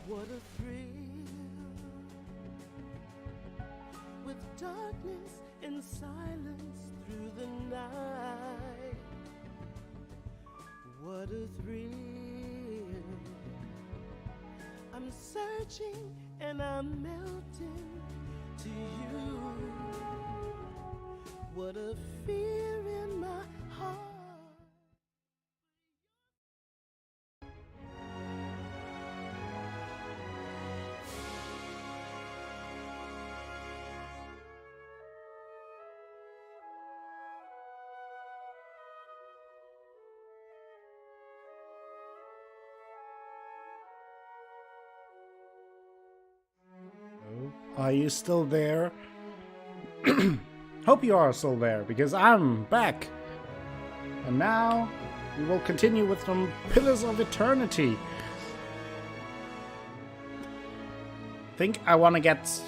What a thrill, with darkness and silence through the night. What a thrill, I'm searching and I'm melting to you. What a fear in my heart. Are you still there? Hope you are still there, because I'm back. And now we will continue with some Pillars of Eternity. Think I want to get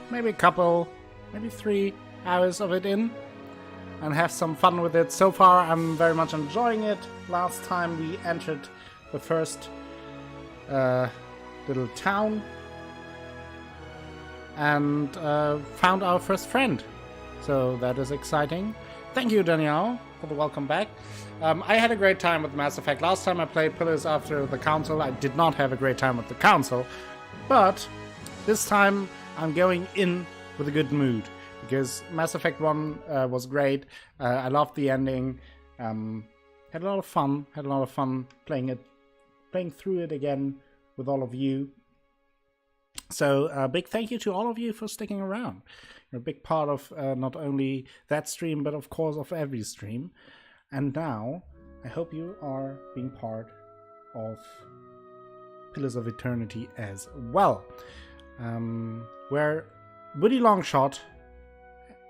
maybe a couple, maybe 3 hours of it in and have some fun with it. So far I'm very much enjoying it. Last time we entered the first little town and found our first friend. So that is exciting. Thank you, Danielle, for the welcome back. I had a great time with Mass Effect. Last time I played Pillars after the Council, I did not have a great time with the Council. But this time I'm going in with a good mood. Because Mass Effect 1 was great. I loved the ending. Had a lot of fun playing through it again with all of you. So a big thank you to all of you for sticking around. You're a big part of not only that stream, but of course of every stream. And now I hope you are being part of Pillars of Eternity as well. Where Woody Longshot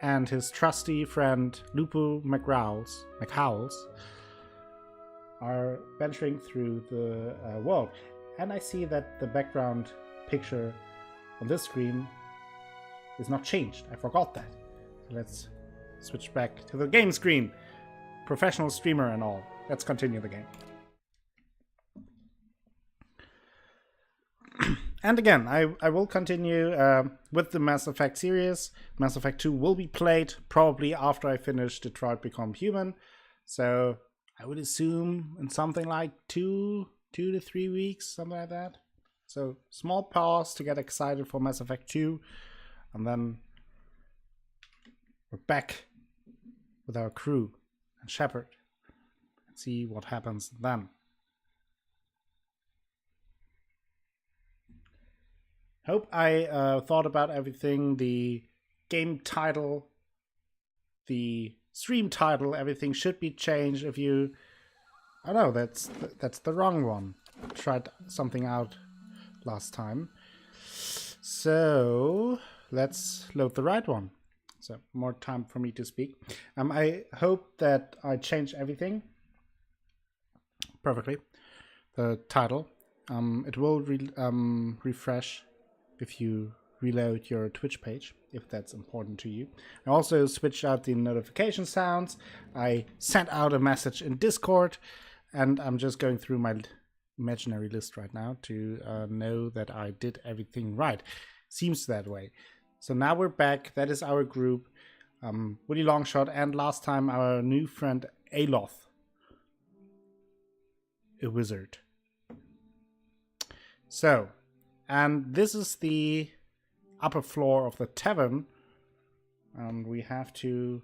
and his trusty friend Lupo McHowells are venturing through the world. And I see that the background picture on this screen is not changed. I forgot that. So let's switch back to the game screen. Professional streamer and all. Let's continue the game. And again, I will continue with the Mass Effect series. Mass Effect 2 will be played probably after I finish Detroit Become Human. So I would assume in something like 2 to 3 weeks, something like that. So small pause to get excited for Mass Effect 2. And then we're back with our crew and Shepard. And see what happens then. Hope I thought about everything. The game title, the stream title, everything should be changed. If you, oh no, that's the wrong one. Tried something out last time. So let's load the right one. So more time for me to speak. I hope that I changed everything perfectly. The title, it will refresh if you reload your Twitch page, if that's important to you. I also switched out the notification sounds. I sent out a message in Discord, and I'm just going through my imaginary list right now to know that I did everything right. Seems that way. So now we're back. That is our group. Woody Longshot, and last time our new friend Aloth, a wizard. So, and this is the upper floor of the tavern, and we have to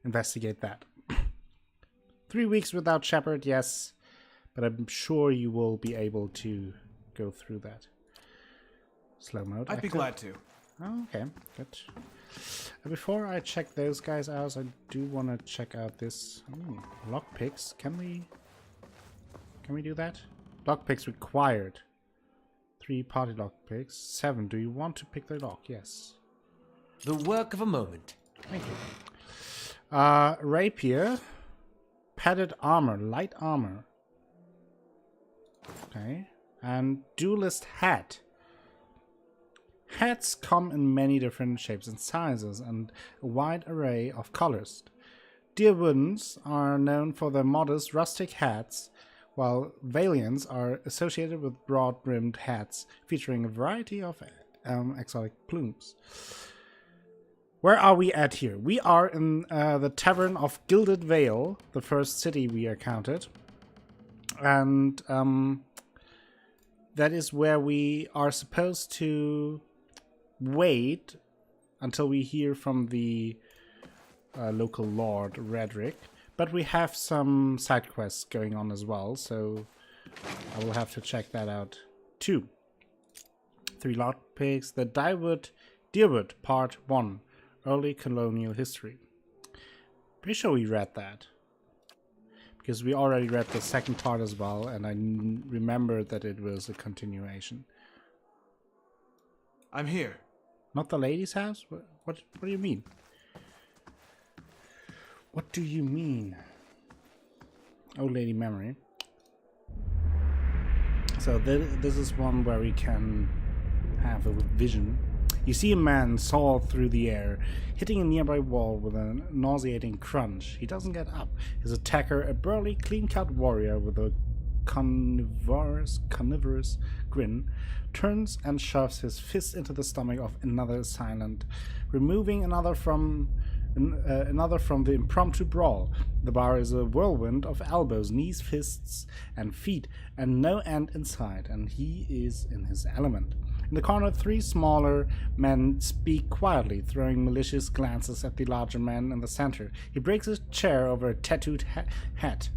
investigate that. 3 weeks without Shepard, yes, but I'm sure you will be able to go through that. Slow mode. I'd be glad to. Oh, okay, good. Before I check those guys out, I do want to check out this lockpicks. Can we do that? Lockpicks required. 3 party lockpicks. 7. Do you want to pick the lock? Yes. The work of a moment. Thank you. Rapier. Padded armor. Light armor. Okay. And duelist hat. Hats come in many different shapes and sizes and a wide array of colors. Deerwoodens are known for their modest rustic hats, while Valiants are associated with broad-brimmed hats featuring a variety of exotic plumes. Where are we at here? We are in the Tavern of Gilded Vale, the first city we encountered. And that is where we are supposed to wait until we hear from the local lord, Redrick. But we have some side quests going on as well, so I will have to check that out too. 3 lockpicks. The Deerwood Part 1. Early Colonial History. Pretty sure we read that. because we already read the second part as well, and I remembered that it was a continuation. I'm here. Not the lady's house? What do you mean? What do you mean? Old lady memory. So this is one where we can have a vision. You see a man soar through the air, hitting a nearby wall with a nauseating crunch. He doesn't get up. His attacker, a burly, clean-cut warrior with a carnivorous grin, turns and shoves his fist into the stomach of another assailant, removing another from the impromptu brawl. The bar is a whirlwind of elbows, knees, fists, and feet, and no end in sight, and he is in his element. In the corner, three smaller men speak quietly, throwing malicious glances at the larger man in the center. He breaks his chair over a tattooed hat,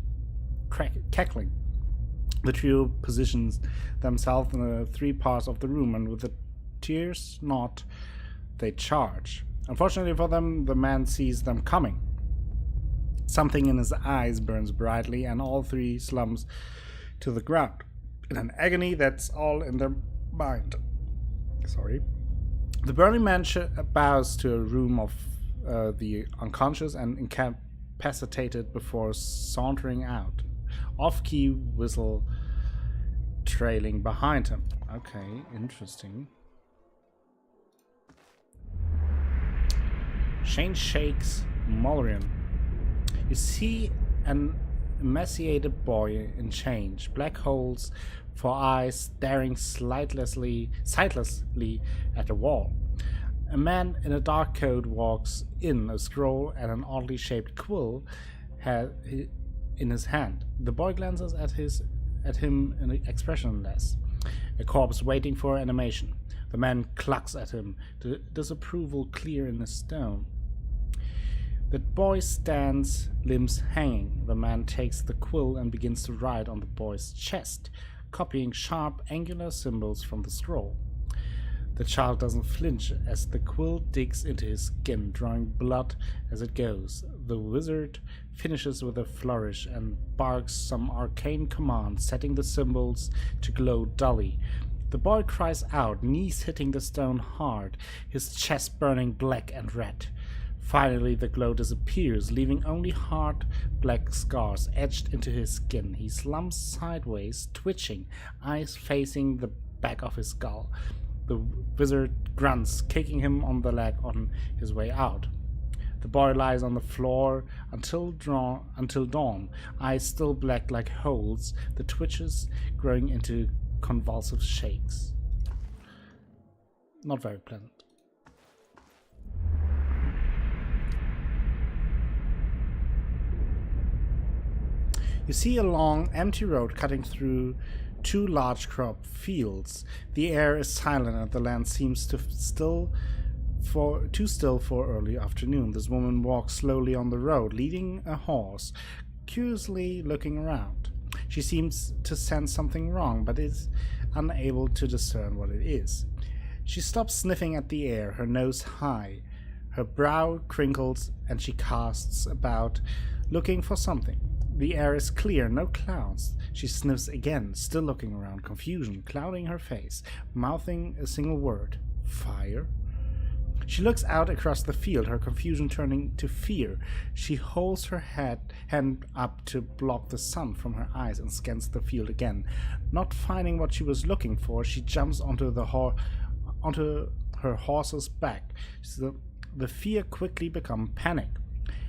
cackling. The trio positions themselves in the three parts of the room, and with a tierce nod, they charge. Unfortunately for them, the man sees them coming. Something in his eyes burns brightly, and all three slumps to the ground in an agony that's all in their mind. The burly man bows to a room of the unconscious and incapacitated before sauntering out. Off-key whistle trailing behind him. Okay, interesting. Shane shakes Mulrian. You see an emaciated boy in change, black holes for eyes staring sightlessly at the wall. A man in a dark coat walks in, a scroll and an oddly shaped quill in his hand. The boy glances at him expressionless, a corpse waiting for animation. The man clucks at him, disapproval clear in his tone. The boy stands, limbs hanging. The man takes the quill and begins to write on the boy's chest, copying sharp, angular symbols from the scroll. The child doesn't flinch as the quill digs into his skin, drawing blood as it goes. The wizard finishes with a flourish and barks some arcane command, setting the symbols to glow dully. The boy cries out, knees hitting the stone hard, his chest burning black and red. Finally, the glow disappears, leaving only hard black scars etched into his skin. He slumps sideways, twitching, eyes facing the back of his skull. The wizard grunts, kicking him on the leg on his way out. The boy lies on the floor until dawn, eyes still black like holes, the twitches growing into convulsive shakes. Not very pleasant. You see a long, empty road cutting through two large crop fields. The air is silent and the land seems too still for early afternoon. This woman walks slowly on the road, leading a horse, curiously looking around. She seems to sense something wrong, but is unable to discern what it is. She stops sniffing at the air, her nose high. Her brow crinkles and she casts about, looking for something. The air is clear, no clouds. She sniffs again, still looking around, confusion clouding her face, mouthing a single word. Fire? She looks out across the field, her confusion turning to fear. She holds her hand up to block the sun from her eyes and scans the field again. Not finding what she was looking for, she jumps onto her horse's back. The fear quickly becomes panic.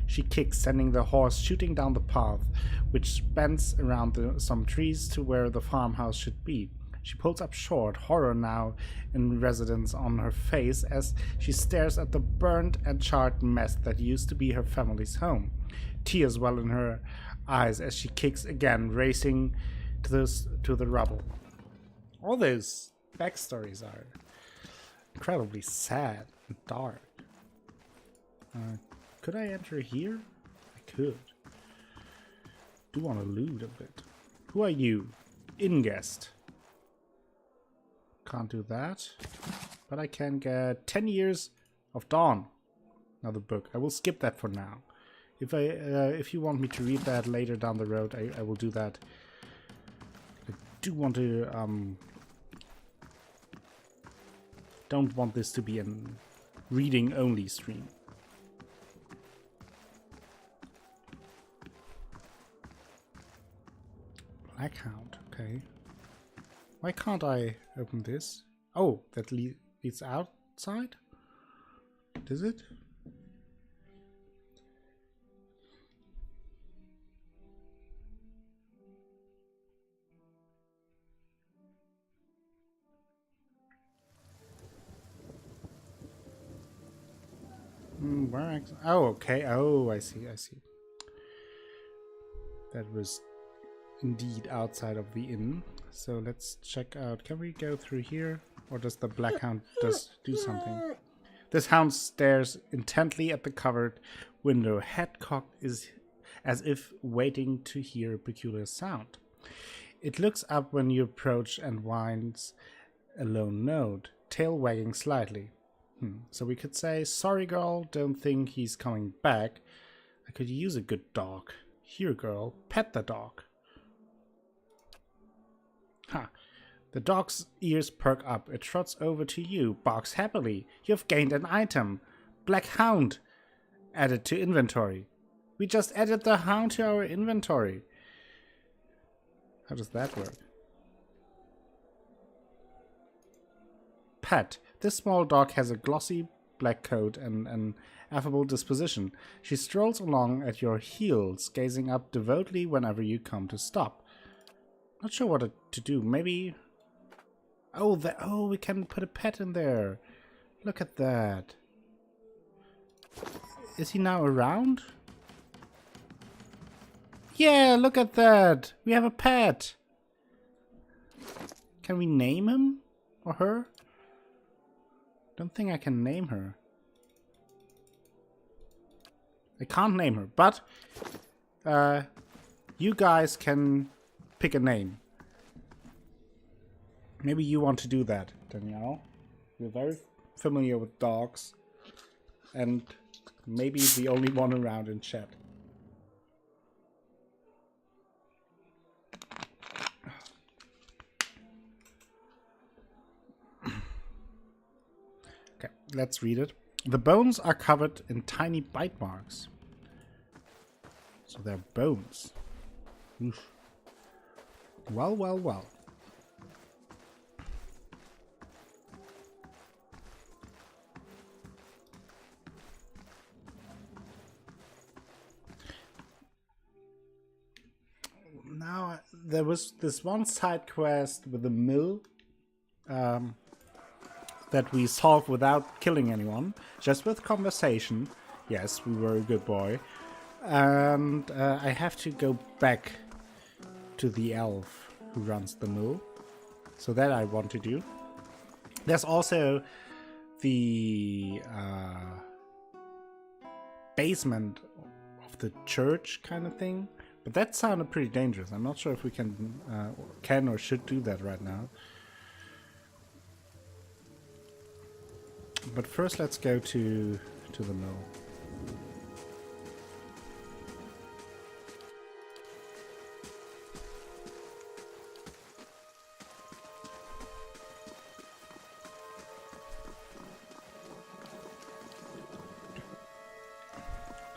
She kicks, sending the horse shooting down the path, which bends around some trees to where the farmhouse should be. She pulls up short, horror now in residence on her face as she stares at the burnt and charred mess that used to be her family's home. Tears well in her eyes as she kicks again, racing to the rubble. All those backstories are incredibly sad and dark. Could I enter here? I could. Do want to loot a bit. Who are you? In-guest. Can't do that. But I can get 10 Years of Dawn. Another book. I will skip that for now. If you want me to read that later down the road, I will do that. I do want to don't want this to be a reading only stream. Blackhound, okay. Why can't I open this? Oh, that leads outside? Does it? Oh, okay. Oh, I see. That was indeed outside of the inn. So let's check out. Can we go through here? Or does the black hound do something? This hound stares intently at the covered window, head cocked as if waiting to hear a peculiar sound. It looks up when you approach and whines a low note, tail wagging slightly. So we could say, sorry girl, don't think he's coming back. I could use a good dog. Here girl, pet the dog. The dog's ears perk up. It trots over to you, barks happily. You've gained an item. Black hound. Added to inventory. We just added the hound to our inventory. How does that work? Pet. This small dog has a glossy black coat and an affable disposition. She strolls along at your heels, gazing up devoutly whenever you come to stop. Not sure what to do. Maybe... Oh, we can put a pet in there. Look at that. Is he now around? Yeah, look at that. We have a pet. Can we name him? Or her? Don't think I can name her. I can't name her, but you guys can pick a name. Maybe you want to do that, Danielle. You're very familiar with dogs, and maybe the only one around in chat. Okay, let's read it. The bones are covered in tiny bite marks. So they're bones. Oof. Well. Now, there was this one side quest with the mill that we solved without killing anyone, just with conversation. Yes, we were a good boy. And I have to go back to the elf who runs the mill. So that I want to do. There's also the basement of the church kind of thing. But that sounded pretty dangerous. I'm not sure if we can or should do that right now. But first let's go to the mill.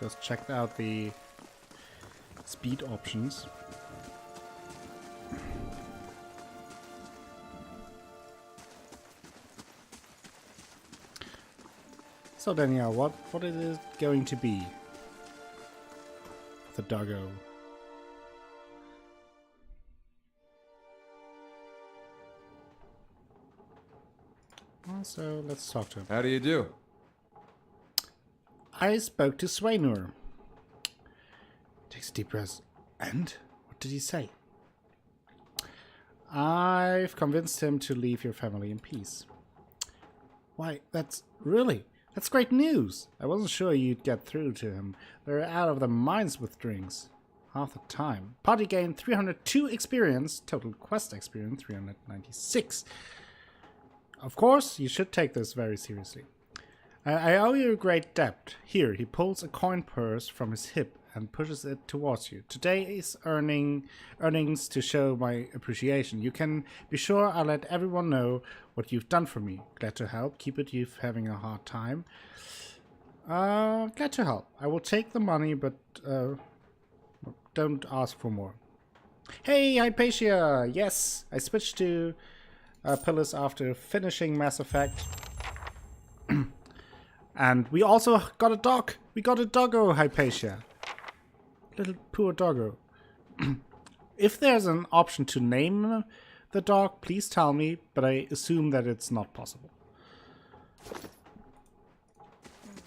Just checked out the speed options. So Danielle, what is it going to be? The doggo. So let's talk to him. How do you do? I spoke to Swainur. Takes a deep breath. And? What did he say? I've convinced him to leave your family in peace. Why, that's great news. I wasn't sure you'd get through to him. They're out of their minds with drinks. Half the time. Party gained 302 experience. Total quest experience 396. Of course, you should take this very seriously. I owe you a great debt. Here, he pulls a coin purse from his hip and pushes it towards you. Today is earnings to show my appreciation. You can be sure I'll let everyone know what you've done for me. Glad to help. Keep it, you're having a hard time. Glad to help. I will take the money, but don't ask for more. Hey, Hypatia! Yes, I switched to Pillars after finishing Mass Effect. And we also got a dog. We got a doggo, Hypatia. Little poor doggo. If there's an option to name the dog, please tell me, but I assume that it's not possible.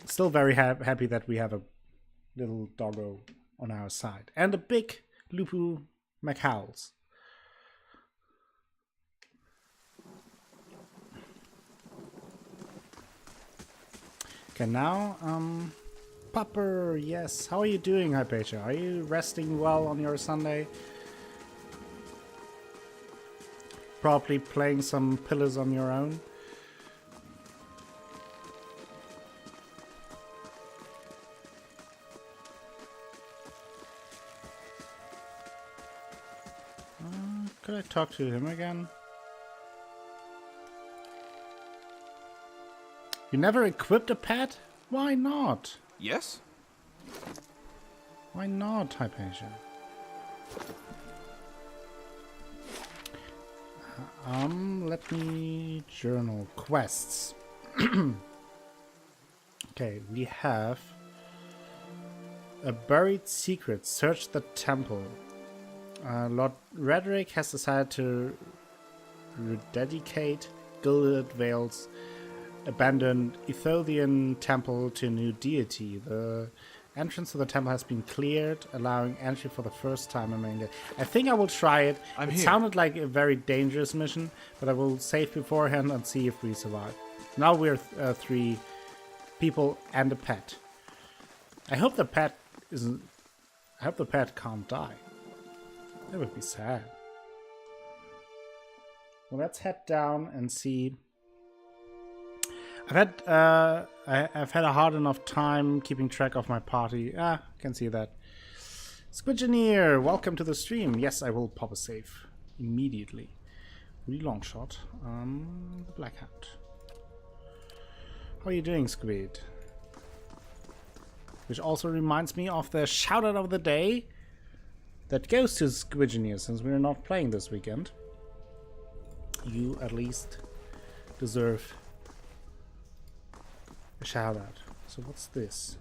Still very happy that we have a little doggo on our side. And a big Lupu McHowls. Okay, now, Pupper, yes. How are you doing, Hypatia? Are you resting well on your Sunday? Probably playing some Pillars on your own? Could I talk to him again? You never equipped a pet? Why not? Yes? Why not, Hypatia? Let me journal quests. Okay, we have a buried secret. Search the temple. Lord Redrick has decided to rededicate Gilded Vale's abandoned Ethodian temple to a new deity. The entrance to the temple has been cleared, allowing entry for the first time among the... I think I will try it. It sounded like a very dangerous mission, but I will save beforehand and see if we survive. Now we're 3 people and a pet. I hope the pet isn't... I hope the pet can't die. That would be sad. Well, let's head down and see... I've had a hard enough time keeping track of my party. Can see that. Squidgeneer, welcome to the stream. Yes, I will pop a save immediately. Really long shot. The Black Hat. How are you doing, Squid? Which also reminds me of the shout out of the day that goes to Squidgeneer, since we're not playing this weekend. You at least deserve a shout out. So what's this?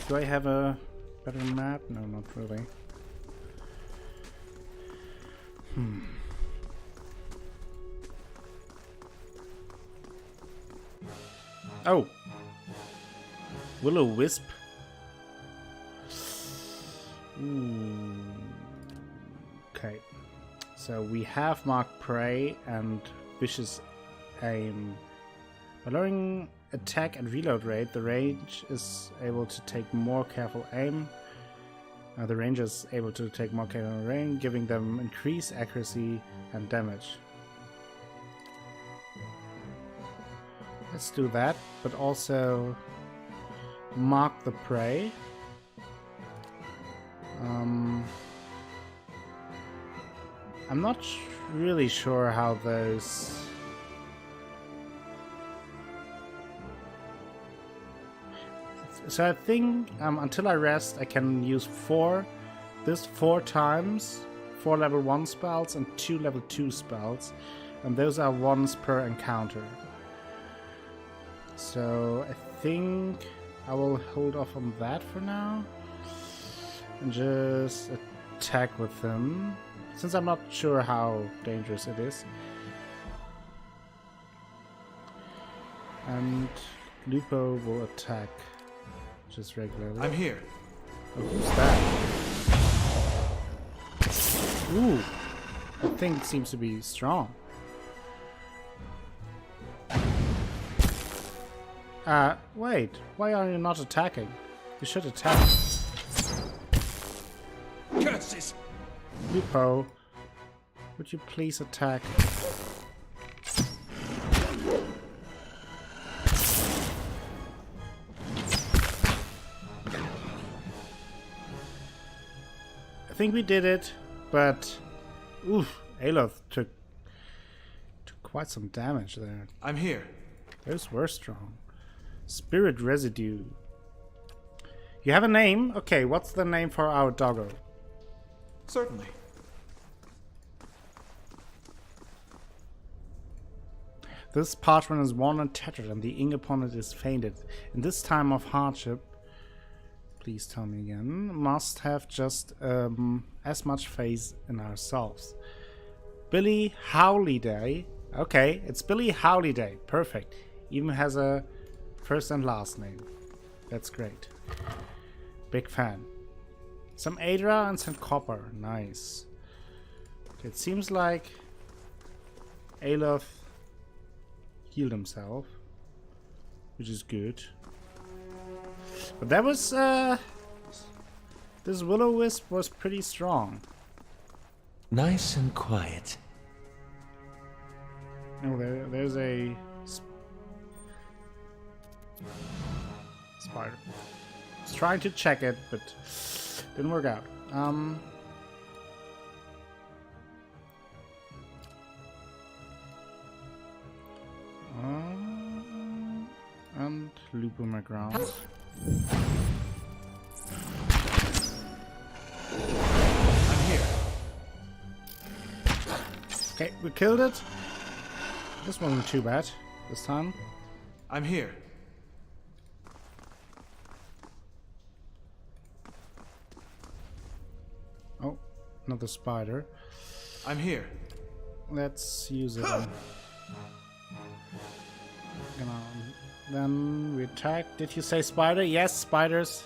Do I have a better map? No, not really. Oh! Will-o-wisp? Ooh. Okay. So we have marked prey and vicious aim. By lowering attack and reload rate, the range is able to take more careful aim. The ranger is able to take more careful aim, giving them increased accuracy and damage. Let's do that, but also mark the prey. I'm not really sure how those... So I think until I rest I can use 4 times, 4 level 1 spells and 2 level 2 spells, and those are once per encounter. So I think I will hold off on that for now and just attack with them, since I'm not sure how dangerous it is. And Lupo will attack just regularly. I'm here. Oh, who's that? Ooh, that thing seems to be strong. Wait, why are you not attacking? You should attack. Curses! Lupo, would you please attack? think we did it, but oof, Aloth took quite some damage there. I'm here. Those were strong. Spirit residue. You have a name? Okay, what's the name for our doggo? Certainly. This parchment is worn and tattered, and the ink upon it is faded. In this time of hardship, please tell me again, must have just as much faith in ourselves. Billy Howliday. Okay, it's Billy Howliday. Perfect. Even has a first and last name. That's great. Big fan. Some Adra and some copper. Nice. Okay, it seems like Aloth healed himself, which is good. But that was this Will-O-Wisp was pretty strong. Nice and quiet. Oh, there's a spider. I was trying to check it, but didn't work out. And loop on my ground. I'm here. Okay, we killed it. This wasn't too bad this time. I'm here. Oh, another spider. I'm here. Let's use it. Then we attack. Did you say spider? Yes, spiders.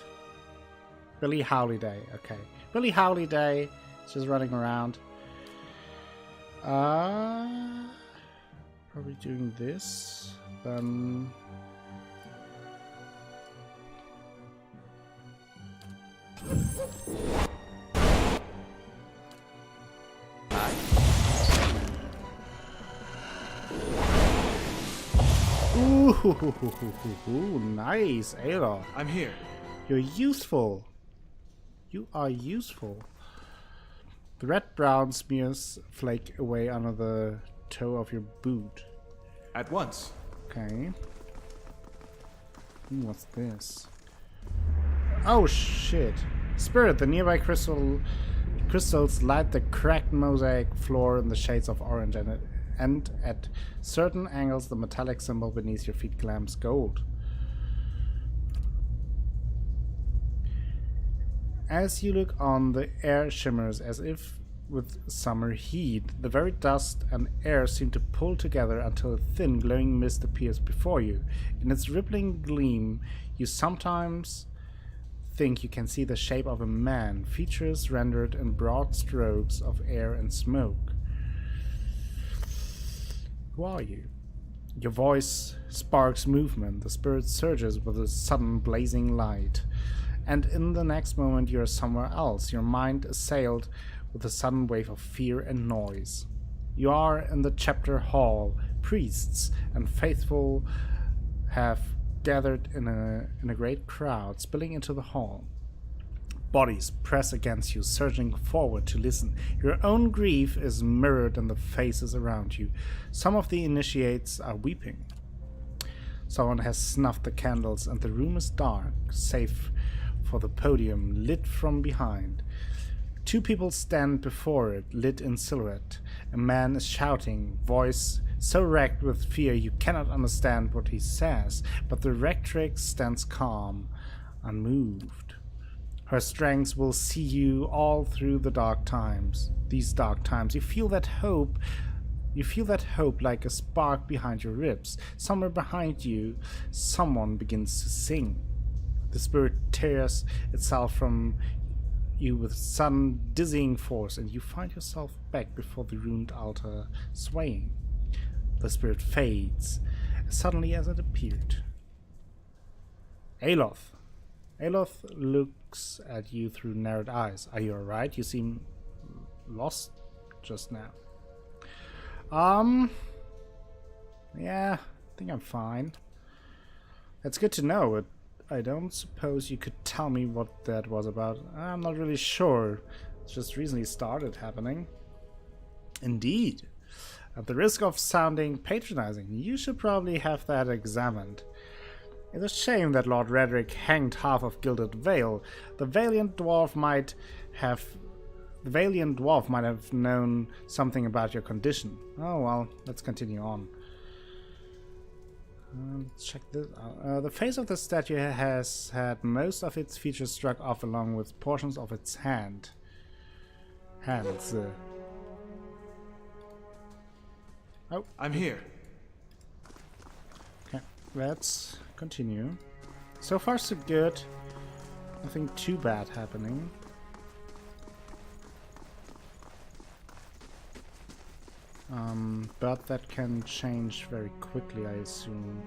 Billy Howliday. Okay. Billy Howliday is just running around. Probably doing this. Then. Ooh, nice, Aloth. I'm here. You're useful. You are useful. The red-brown smears flake away under the toe of your boot. At once. Okay. Ooh, what's this? Oh shit! Spirit, the nearby crystals light the cracked mosaic floor in the shades of orange, and at certain angles the metallic symbol beneath your feet glamps gold. As you look on, the air shimmers as if with summer heat. The very dust and air seem to pull together until a thin glowing mist appears before you. In its rippling gleam, you sometimes think you can see the shape of a man, features rendered in broad strokes of air and smoke. Who are you? Your voice sparks movement. The spirit surges with a sudden blazing light. And in the next moment you are somewhere else, your mind assailed with a sudden wave of fear and noise. You are in the chapter hall. Priests and faithful have gathered in a great crowd, spilling into the hall. Bodies press against you, surging forward to listen. Your own grief is mirrored in the faces around you. Some of the initiates are weeping. Someone has snuffed the candles, and the room is dark, save for the podium lit from behind. Two people stand before it, lit in silhouette. A man is shouting, voice so wrecked with fear you cannot understand what he says, but the rectrix stands calm, unmoved. Her strength will see you all through the dark times. These dark times. You feel that hope like a spark behind your ribs. Somewhere behind you, someone begins to sing. The spirit tears itself from you with sudden dizzying force, and you find yourself back before the ruined altar, swaying. The spirit fades as suddenly as it appeared. Aloth. Aloth looks at you through narrowed eyes. Are you alright? You seem lost just now. Yeah, I think I'm fine. That's good to know, but I don't suppose you could tell me what that was about. I'm not really sure. It's just recently started happening. Indeed. At the risk of sounding patronizing, you should probably have that examined. It's a shame that Lord Redrick hanged half of Gilded Vale. The valiant dwarf might have known something about your condition. Oh well, let's continue on. Let's check this out. The face of the statue has had most of its features struck off along with portions of its hands. Oh, I'm here. okay. Let's continue. So far so good. Nothing too bad happening. But that can change very quickly, I assume.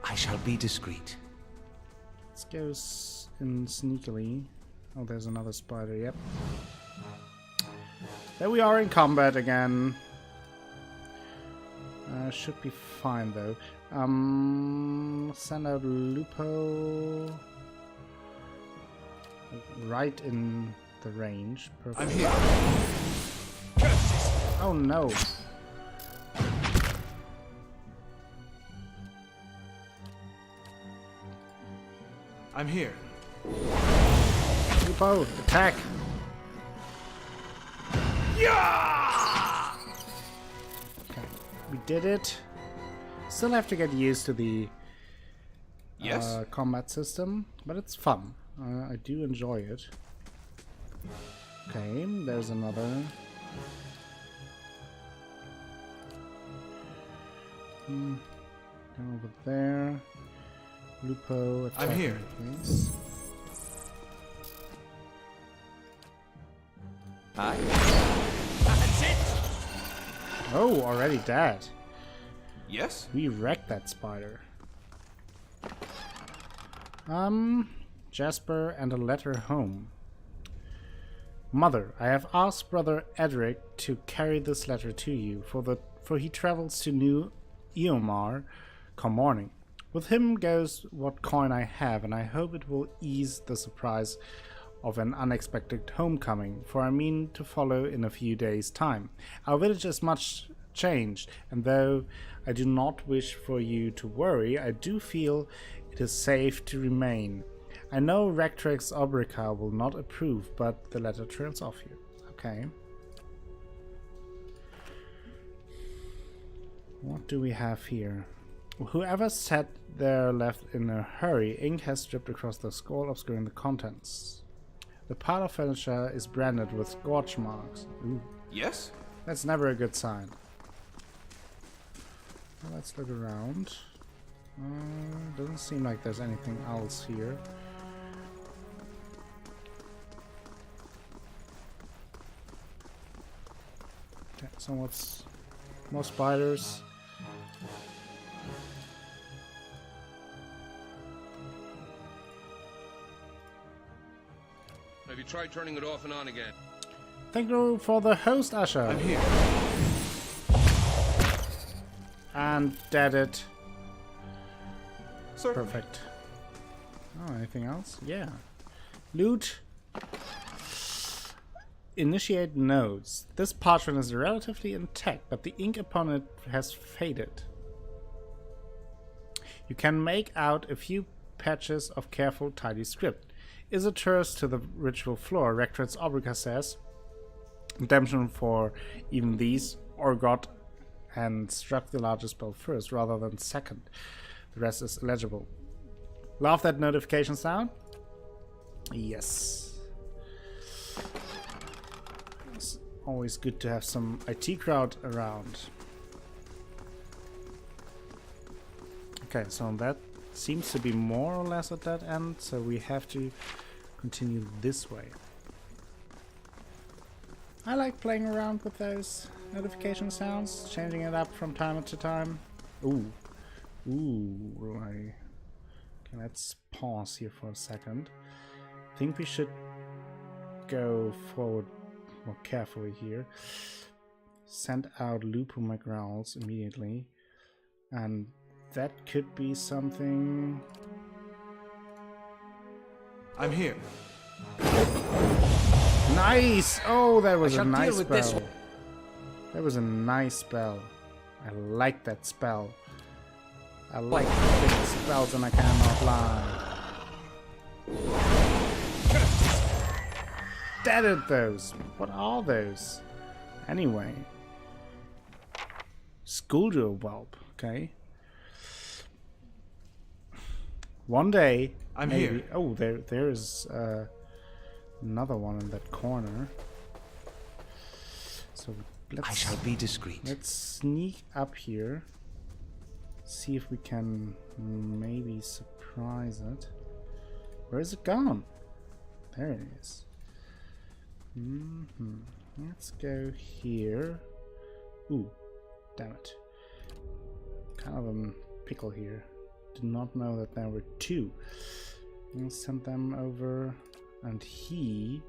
I shall be discreet. Let's go in sneakily. Oh, there's another spider, yep. There we are in combat again. Should be fine though. Send out Lupo right in the range. Perfect. I'm here. Oh no. I'm here. Lupo, attack! Yeah! Okay, we did it. Still have to get used to the Yes. combat system, but it's fun. I do enjoy it. Okay, there's another. Go over there. Lupo, attack I'm here. me, please. That's it. Oh, already dead. Yes? We wrecked that spider. Jasper and a letter home. Mother, I have asked Brother Edric to carry this letter to you, for he travels to New Eomar come morning. With him goes what coin I have, and I hope it will ease the surprise of an unexpected homecoming, for I mean to follow in a few days' time. Our village is much changed, and though I do not wish for you to worry, I do feel it is safe to remain. I know Rectrix Obrica will not approve, but the letter trails off you. Okay. What do we have here? Whoever sat there left in a hurry. Ink has dripped across the scroll, obscuring the contents. The pile of furniture is branded with scorch marks. Ooh, Yes? that's never a good sign. Well, let's look around. Doesn't seem like there's anything else here. Okay, so what's more spiders? Have you tried turning it off and on again? Thank you for the host, Asher. I'm here. And dead it. Sir. Perfect. Oh, anything else? Yeah. Loot. Initiate nodes. This parchment is relatively intact, but the ink upon it has faded. You can make out a few patches of careful, tidy script. Is a tourist to the ritual floor, Rectrix Obrica says. Redemption for even these, or got and struck the largest spell first rather than second. The rest is illegible. Love that notification sound? Yes. It's always good to have some IT crowd around. Okay, so that seems to be more or less at that end, so we have to continue this way. I like playing around with those notification sounds, changing it up from time to time. Ooh. Okay, let's pause here for a second. I think we should go forward more carefully here. Send out Lupo McGrowls immediately. And that could be something. I'm here. Nice! Oh, that was a shall nice deal with this spell. That was a nice spell. I like that spell. I like big spells and I cannot lie. Deaded those. What are those? Anyway. Schoolgirl whelp. Okay. One day. I'm maybe. here. Oh, there's another one in that corner. So I shall be discreet. let's sneak up here. See if we can maybe surprise it. Where is it gone? There it is. Let's go here. Ooh, damn it. Kind of a pickle here. Did not know that there were two. I'll send them over, and he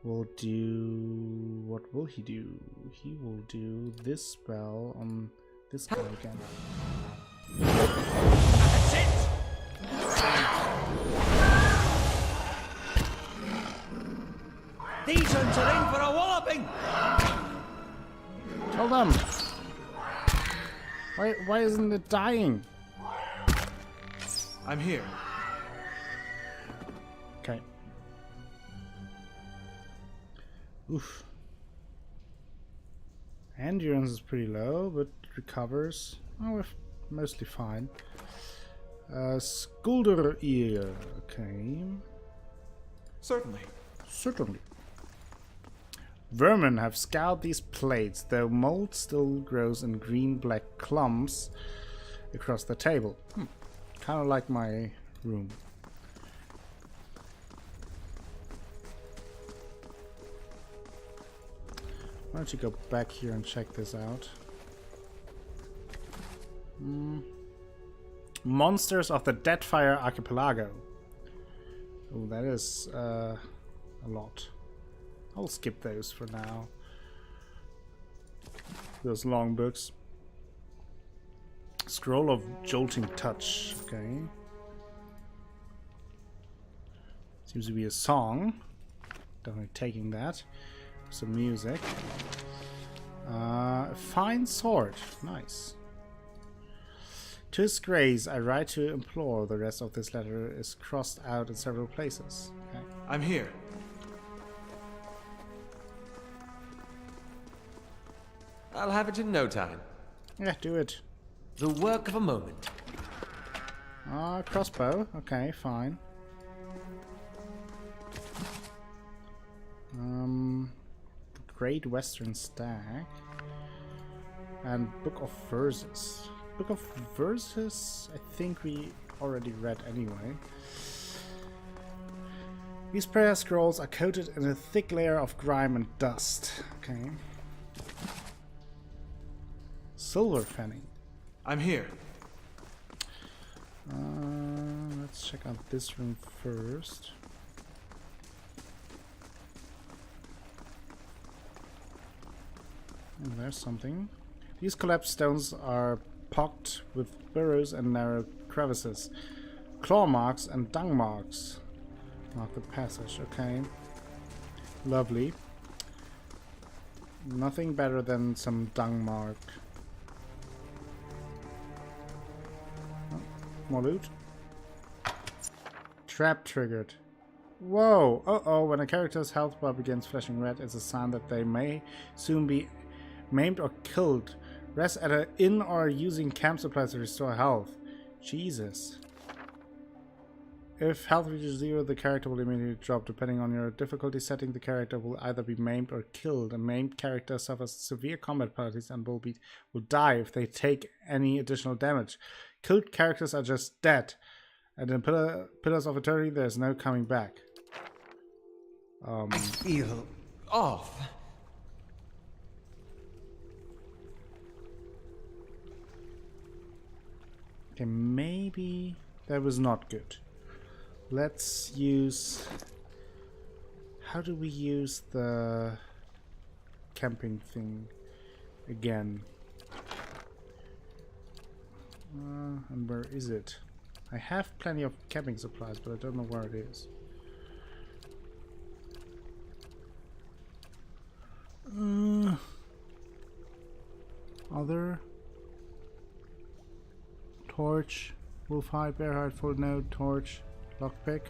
will do... What will he do? He will do this spell on this guy again. That's it! These ones are in for a walloping! Tell them! Why isn't it dying? I'm here. Okay. Oof. Endurance is pretty low, but recovers. Oh, we're mostly fine. Skulder ear. Okay. Certainly. Certainly. Vermin have scoured these plates, though mold still grows in green-black clumps across the table. Kind of like my room. Why don't you go back here and check this out? Monsters of the Deadfire Archipelago. Oh, that is a lot. I'll skip those for now. Those long books. Scroll of Jolting Touch. Okay. Seems to be a song. Definitely taking that. Some music. A fine sword. Nice. To his grace, I write to implore. The rest of this letter is crossed out in several places. Okay. I'm here. I'll have it in no time. Yeah, do it. The work of a moment. Crossbow. Okay, fine. The Great Western Stag. And Book of Verses. Book of Verses, I think we already read anyway. These prayer scrolls are coated in a thick layer of grime and dust. Okay. Silver Fanning. I'm here. Let's check out this room first. Oh, there's something. These collapsed stones are pocked with burrows and narrow crevices. Claw marks and dung marks mark the passage. Okay. Lovely. Nothing better than some dung mark. More loot. Trap triggered. Whoa! Uh-oh, when a character's health bar begins flashing red, it's a sign that they may soon be maimed or killed. Rest at an inn or using camp supplies to restore health. Jesus. If health reaches 0, the character will immediately drop. Depending on your difficulty setting, the character will either be maimed or killed. A maimed character suffers severe combat penalties and will die if they take any additional damage. Killed characters are just dead. And in Pillars of Eternity, there's no coming back. I feel off. Okay, maybe that was not good. Let's use... How do we use the camping thing again? And where is it? I have plenty of camping supplies, but I don't know where it is. Other. Torch. Wolfhide, Bearhide, Full Note, Torch, Lockpick.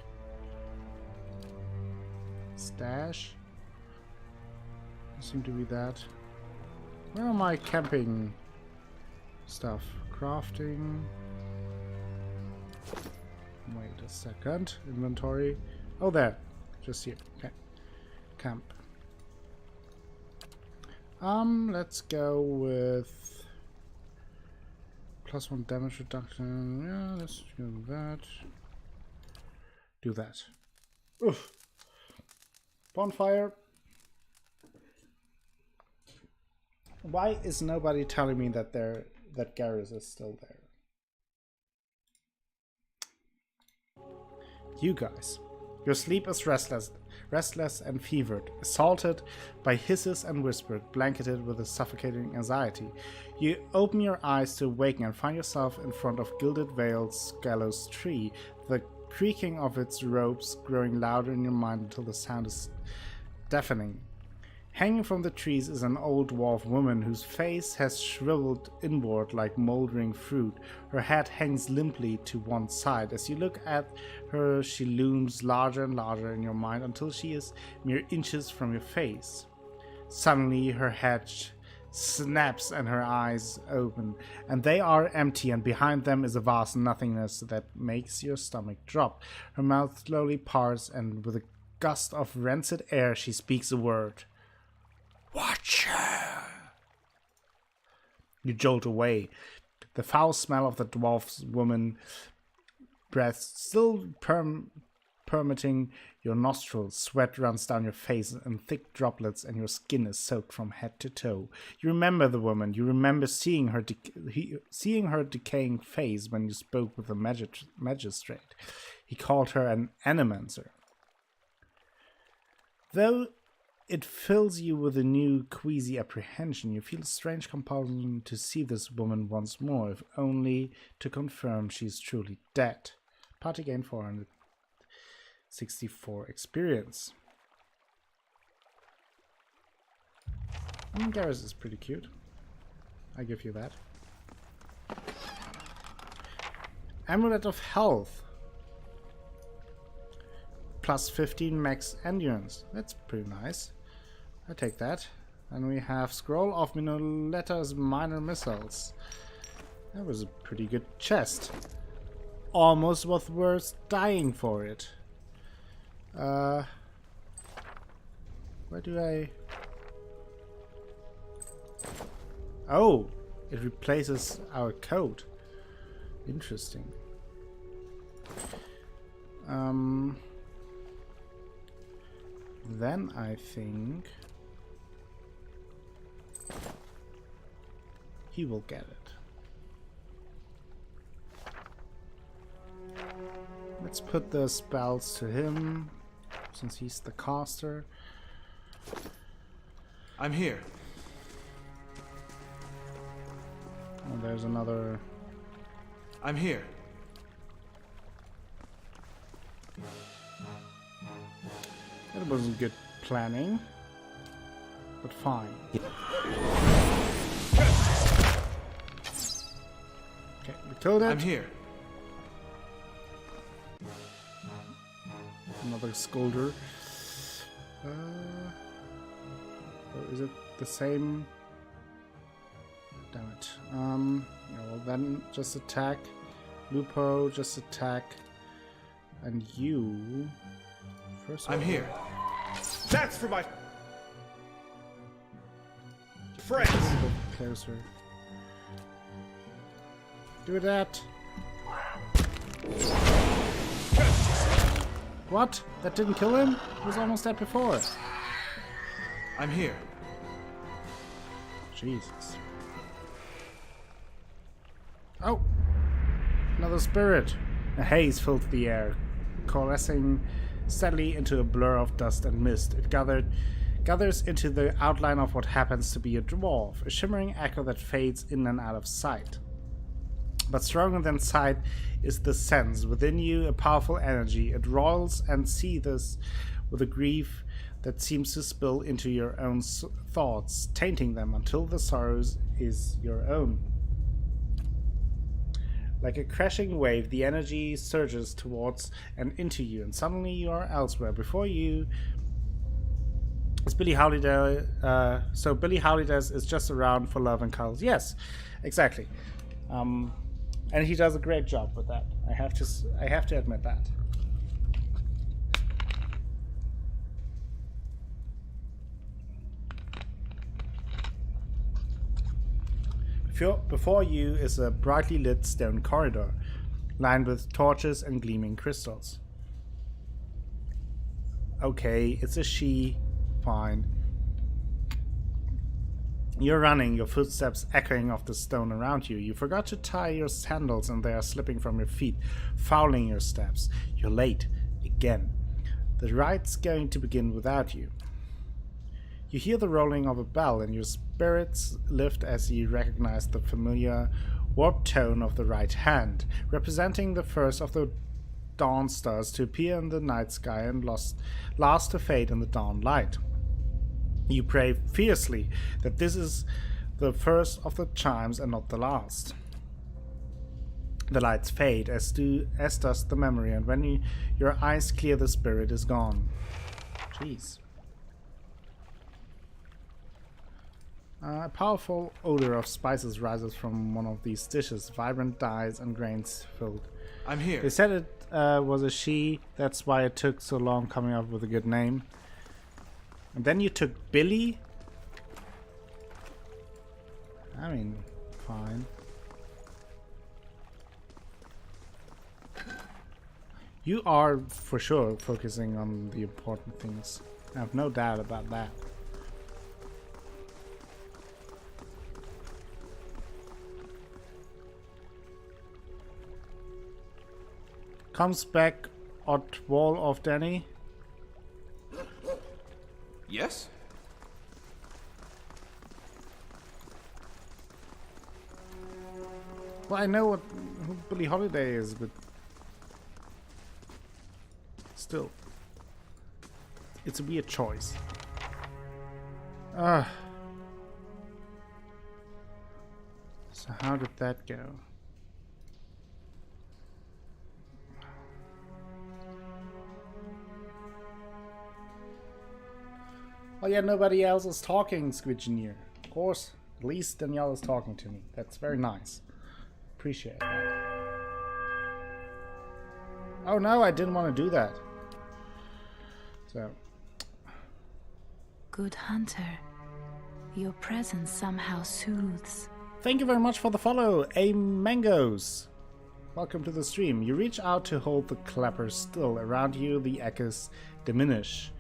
Stash. Seem to be that. Where are my camping stuff? Crafting. Wait a second. Inventory. Oh, there. Just here. Okay. Camp. Let's go with +1 damage reduction. Yeah, let's do that. Do that. Oof. Bonfire. Why is nobody telling me that Garrus is still there? You guys. Your sleep is restless and fevered, assaulted by hisses and whispers, blanketed with a suffocating anxiety. You open your eyes to awaken and find yourself in front of Gilded Vale's gallows tree, the creaking of its ropes growing louder in your mind until the sound is deafening. Hanging from the trees is an old dwarf woman whose face has shriveled inward like moldering fruit. Her head hangs limply to one side. As you look at her, she looms larger and larger in your mind until she is mere inches from your face. Suddenly, her head snaps and her eyes open, and they are empty, and behind them is a vast nothingness that makes your stomach drop. Her mouth slowly parts, and with a gust of rancid air, she speaks a word. Watcher! You jolt away. The foul smell of the dwarf's woman breath still permeating your nostrils. Sweat runs down your face in thick droplets, and your skin is soaked from head to toe. You remember the woman. You remember seeing her decaying face when you spoke with the magistrate. He called her an animancer. Though it fills you with a new, queasy apprehension, you feel a strange compulsion to see this woman once more, if only to confirm she is truly dead. Party gain 464 experience. Garrus is pretty cute. I give you that. Amulet of Health. Plus 15 max endurance. That's pretty nice. I take that. And we have Scroll of Minoletter's Minor Missiles. That was a pretty good chest. Almost was worth dying for it. Where do I... Oh! It replaces our coat. Interesting. Then I think he will get it. Let's put the spells to him, since he's the caster. I'm here. Oh, there's another. I'm here. That wasn't good planning, but fine. Okay, we killed it. I'm here. Another Scolder. Or is it the same? Damn it. Yeah, well then just attack. Lupo, just attack. And you... First I'm here. That's for my friends. Closer. Do that. What? That didn't kill him? He was almost dead before. I'm here. Jesus. Oh! Another spirit. A haze filled the air, coalescing steadily into a blur of dust and mist. It gathers into the outline of what happens to be a dwarf, a shimmering echo that fades in and out of sight. But stronger than sight is the sense. Within you, a powerful energy. It roils and seethes with a grief that seems to spill into your own thoughts, tainting them until the sorrows is your own. Like a crashing wave, the energy surges towards and into you, and suddenly you are elsewhere. Before you is Billie Holiday. So Billie Holiday is just around for love and cuddles. Yes, exactly. And he does a great job with that. I have to admit that. Before you is a brightly lit stone corridor, lined with torches and gleaming crystals. Okay, it's a she. Fine. You're running, your footsteps echoing off the stone around you. You forgot to tie your sandals and they are slipping from your feet, fouling your steps. You're late. Again. The rite's going to begin without you. You hear the rolling of a bell and your spirits lift as you recognize the familiar warped tone of the right hand, representing the first of the dawn stars to appear in the night sky and last to fade in the dawn light. You pray fiercely that this is the first of the chimes and not the last. The lights fade, as does the memory, and when your eyes clear, the spirit is gone. Jeez. A powerful odor of spices rises from one of these dishes, vibrant dyes and grains filled. I'm here. They said it was a she, that's why it took so long coming up with a good name. And then you took Billy? I mean, fine. You are for sure focusing on the important things. I have no doubt about that. Comes back at wall of Danny. Yes? Well, I know who Billie Holiday is, but still, it's a weird choice. So how did that go? Oh yeah, nobody else is talking, Squidgeneer. Of course, at least Danielle is talking to me. That's very nice. Appreciate that. Oh no, I didn't want to do that. So. Good hunter, your presence somehow soothes. Thank you very much for the follow, Mangoes. Welcome to the stream. You reach out to hold the clapper still. Around you, the echoes diminish.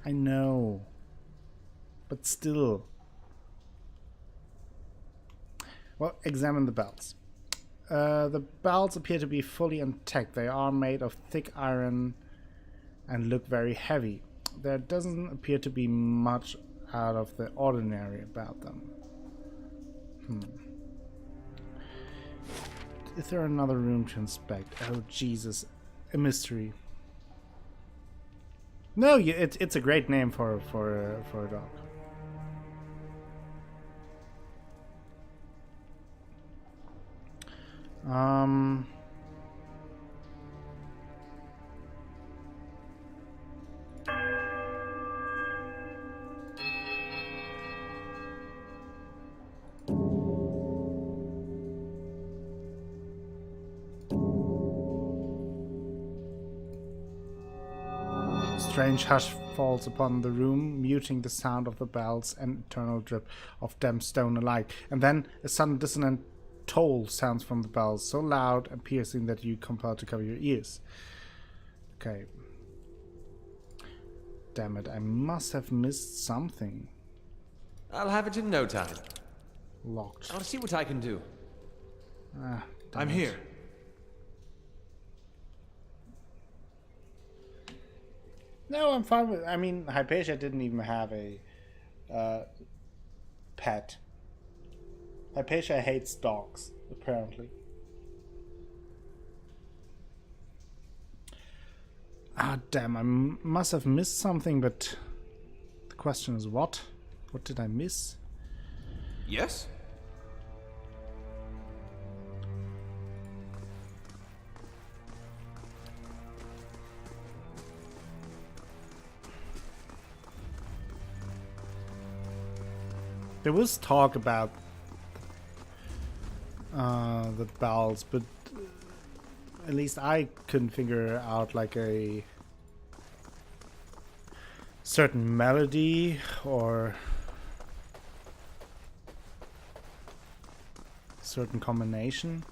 I know, but still. Well, examine the bells. The bells appear to be fully intact. They are made of thick iron and look very heavy. There doesn't appear to be much out of the ordinary about them. Is there another room to inspect? Oh Jesus, a mystery. No, it's a great name for a dog. Strange hush falls upon the room, muting the sound of the bells and eternal drip of damp stone alike. And then a sudden dissonant toll sounds from the bells, so loud and piercing that you compelled to cover your ears. Okay. Damn it, I must have missed something. I'll have it in no time. Locked. I'll see what I can do. I'm here. No, I'm fine with. I mean, Hypatia didn't even have a pet. Hypatia hates dogs, apparently. Ah, damn, I must have missed something, but the question is what? What did I miss? Yes? There was talk about the bells, but at least I couldn't figure out like a certain melody or certain combination.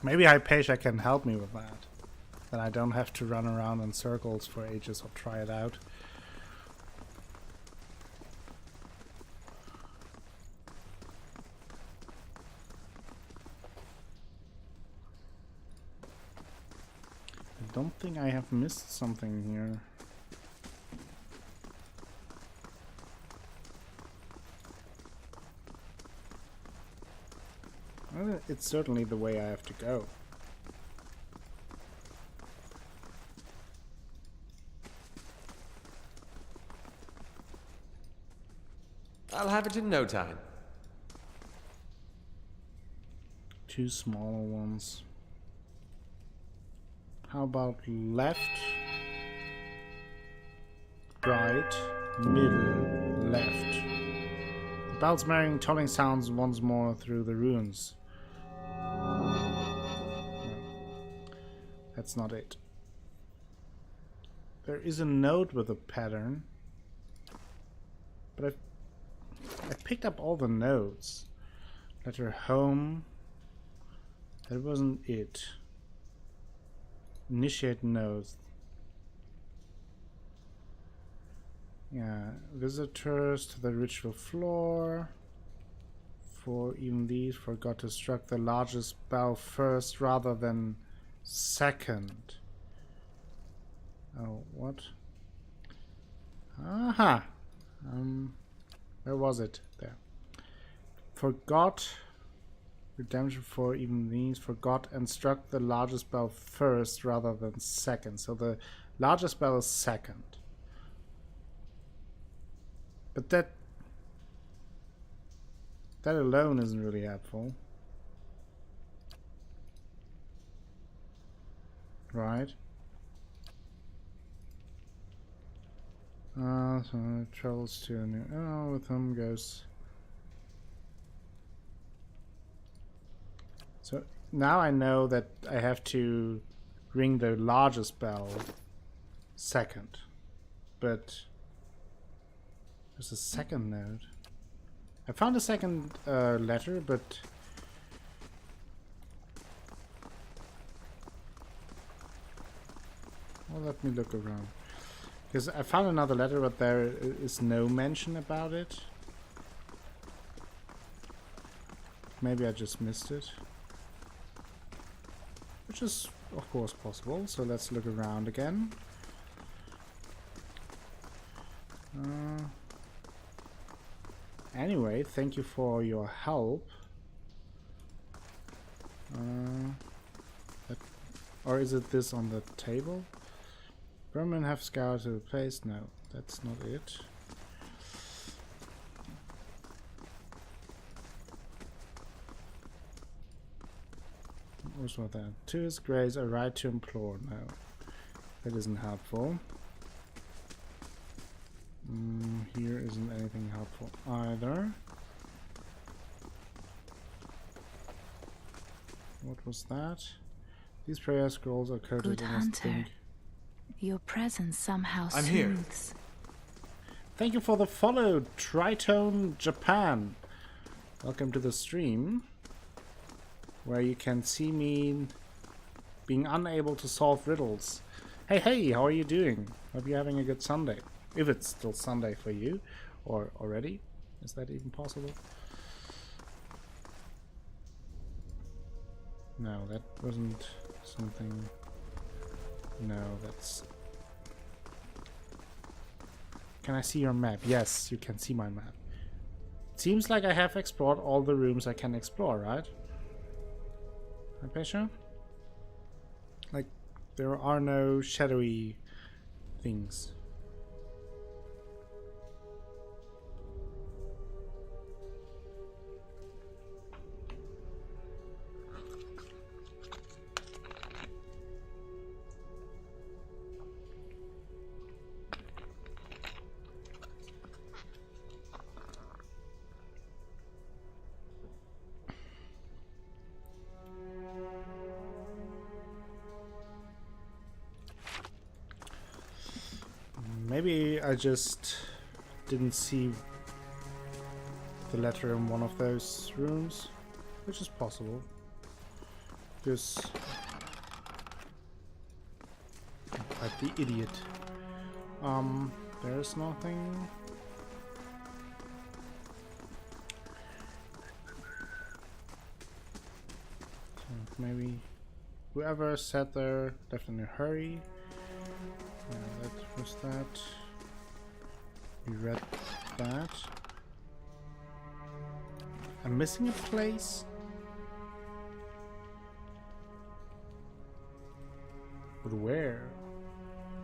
Maybe Hypatia can help me with that. Then I don't have to run around in circles for ages or try it out. I don't think I have missed something here. Well, it's certainly the way I have to go. I'll have it in no time. Two smaller ones. How about left, right, middle, left? The bells marrying tolling sounds once more through the ruins. No, that's not it. There is a note with a pattern, but I picked up all the notes. Letter home. That wasn't it. Initiate notes. Yeah, visitors to the ritual floor. For even these forgot to strike the largest bell first rather than second. Oh, what? Aha! Where was it? There. Forgot. Redemption for even these. Forgot and struck the largest bell first rather than second. So the largest bell is second. But that alone isn't really helpful. Right. So it travels to a new... Oh, with whom goes... So now I know that I have to ring the largest bell second. But there's a second note. I found a second letter, but... Well, let me look around. Because I found another letter, but there is no mention about it. Maybe I just missed it. Which is, of course, possible. So let's look around again. Anyway, thank you for your help. Or is it this on the table? Vermin have scoured the place. No, that's not it. What's what that? To his grace, a right to implore. No, that isn't helpful. Here isn't anything helpful either. What was that? These prayer scrolls are coated Good in a hunter. pink. Your presence somehow I'm here. soothes. Thank you for the follow, Tritone Japan. Welcome to the stream, where you can see me being unable to solve riddles. Hey, how are you doing? Hope you're having a good Sunday. If it's still Sunday for you, or already. Is that even possible? No, that wasn't something... No, that's... Can I see your map? Yes, you can see my map. Seems like I have explored all the rooms I can explore, right? Hypatia? Like, there are no shadowy things. Maybe I just didn't see the letter in one of those rooms, which is possible. Because like the idiot. There's nothing. So maybe whoever sat there definitely hurry. That was that. We read that. I'm missing a place. But where?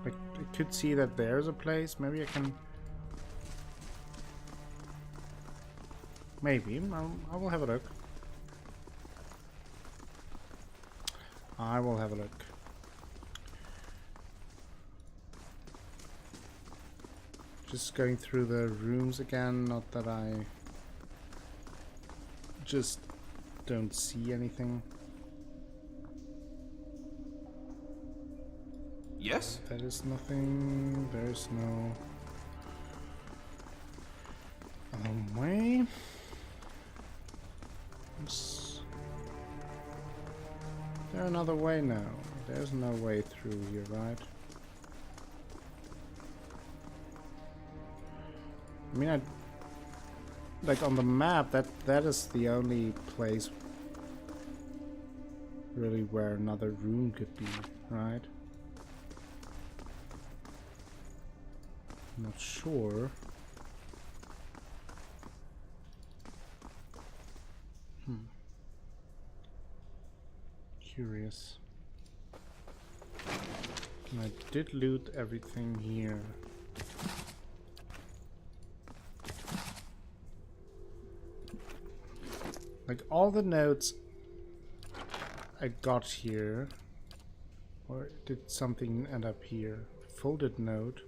Like, I could see that there's a place. Maybe I can. Maybe. I will have a look. I will have a look. Just going through the rooms again, not that I just don't see anything. Yes? That is nothing. There's no other way. Is there another way now? There's no way through here, right? I mean, like on the map, that is the only place really where another room could be, right? I'm not sure. Curious. And I did loot everything here. Like all the notes I got here, or did something end up here? Folded note.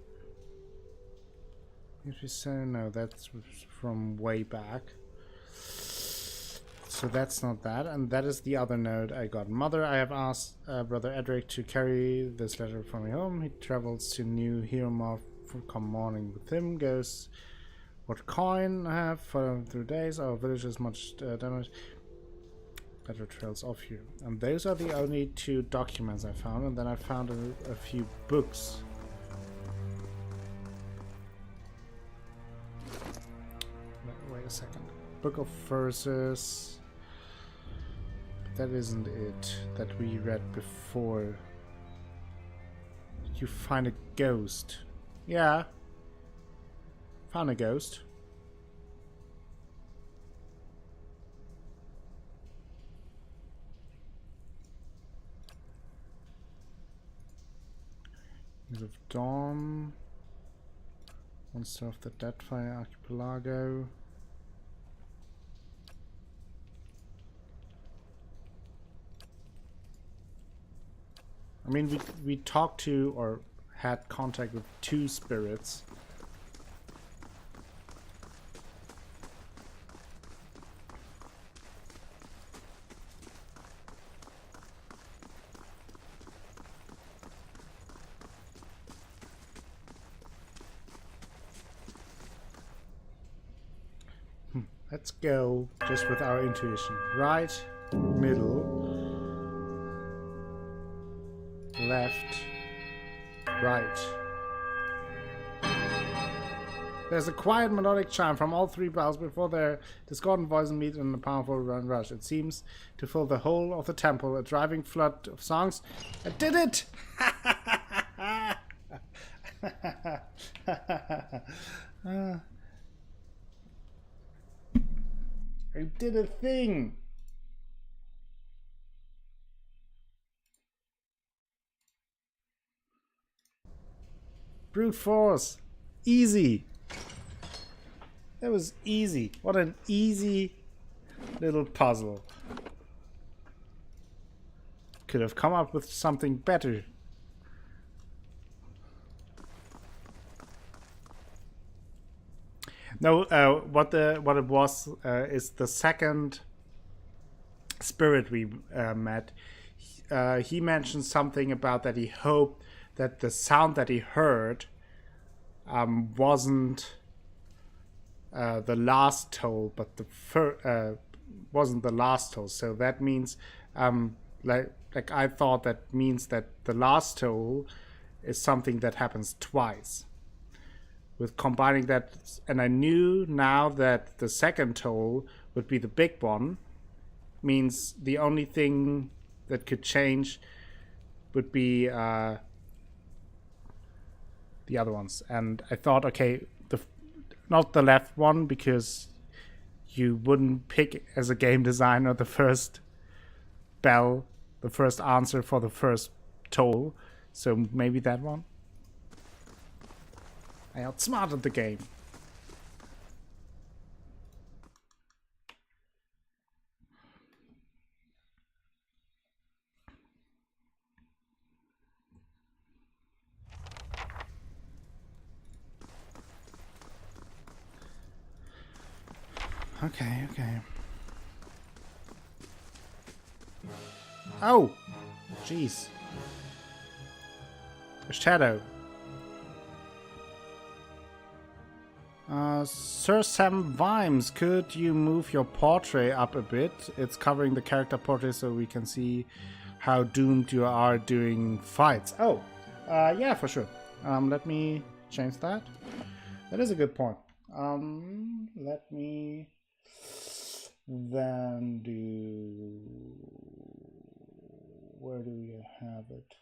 If you say no, that's from way back. So that's not that, and that is the other note I got. Mother, I have asked Brother Edric to carry this letter from me home. He travels to New Hieromorph for come morning with him. Goes. What coin I have for 3 days? Our village is much damaged. Better trails off here. And those are the only 2 documents I found, and then I found a few books. Wait a second. Book of Verses. That isn't it that we read before. You find a ghost. Yeah. Found a ghost. Wings of Dawn. Monster of the Deadfire Archipelago. I mean, we talked to or had contact with 2 spirits. Let's go just with our intuition. Right, middle, left, right. There's a quiet melodic chime from all 3 bells before their discordant voices meet in a powerful rush. It seems to fill the whole of the temple, a driving flood of songs. I did it! I did a thing! Brute force. Easy. That was easy. What an easy little puzzle. Could have come up with something better. No, what it was is the second spirit we met. He mentioned something about that he hoped that the sound that he heard wasn't the last toll, but wasn't the last toll. So that means, like I thought that means that the last toll is something that happens twice. With combining that, and I knew now that the second toll would be the big one, means the only thing that could change would be the other ones. And I thought, okay, not the left one, because you wouldn't pick as a game designer the first bell, the first answer for the first toll. So maybe that one. I outsmarted the game. Okay. Oh! Jeez. A shadow. Sir Sam Vimes, could you move your portrait up a bit? It's covering the character portrait so we can see how doomed you are during fights. Oh, yeah, for sure. Let me change that. That is a good point. Let me then do... Where do we have it?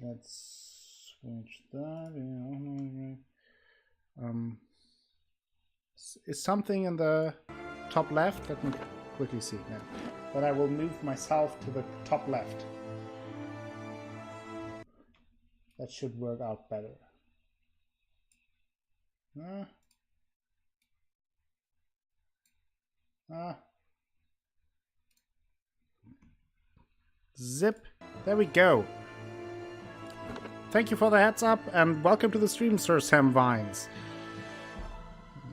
Let's switch that. Is something in the top left? Let me quickly see now. But I will move myself to the top left. That should work out better. Zip. There we go. Thank you for the heads up and welcome to the stream, Sir Sam Vines.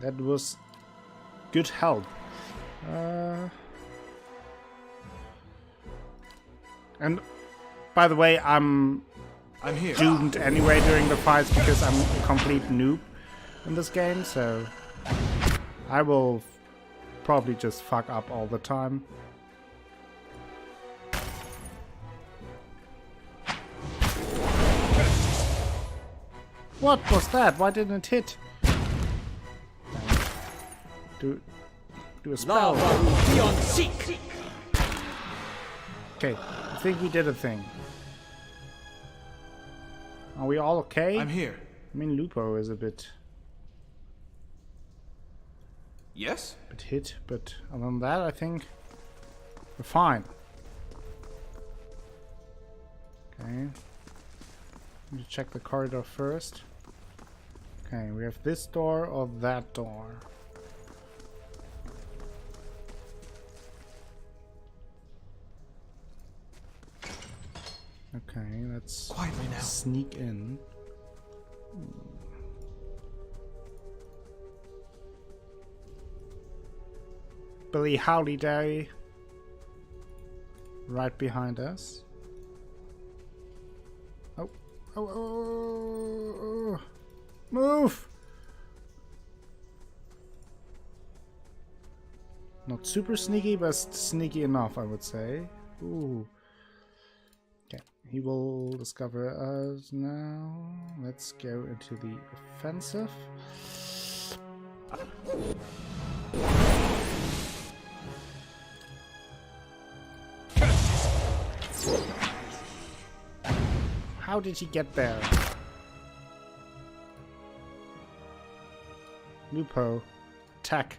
That was good help. And by the way, I'm here. Doomed anyway during the fights because I'm a complete noob in this game, so I will probably just fuck up all the time. What was that? Why didn't it hit? Do a spell. Okay, I think we did a thing. Are we all okay? I'm here. I mean, Lupo is a bit Yes? hit, but other than that, I think we're fine. Okay. Let me check the corridor first. Okay, we have this door or that door. Okay, let's Quietly now. sneak in. Billy Holiday right behind us. Oh. Move! Not super sneaky, but sneaky enough, I would say. Ooh. Okay, he will discover us now. Let's go into the offensive. How did he get there? Lupo, attack.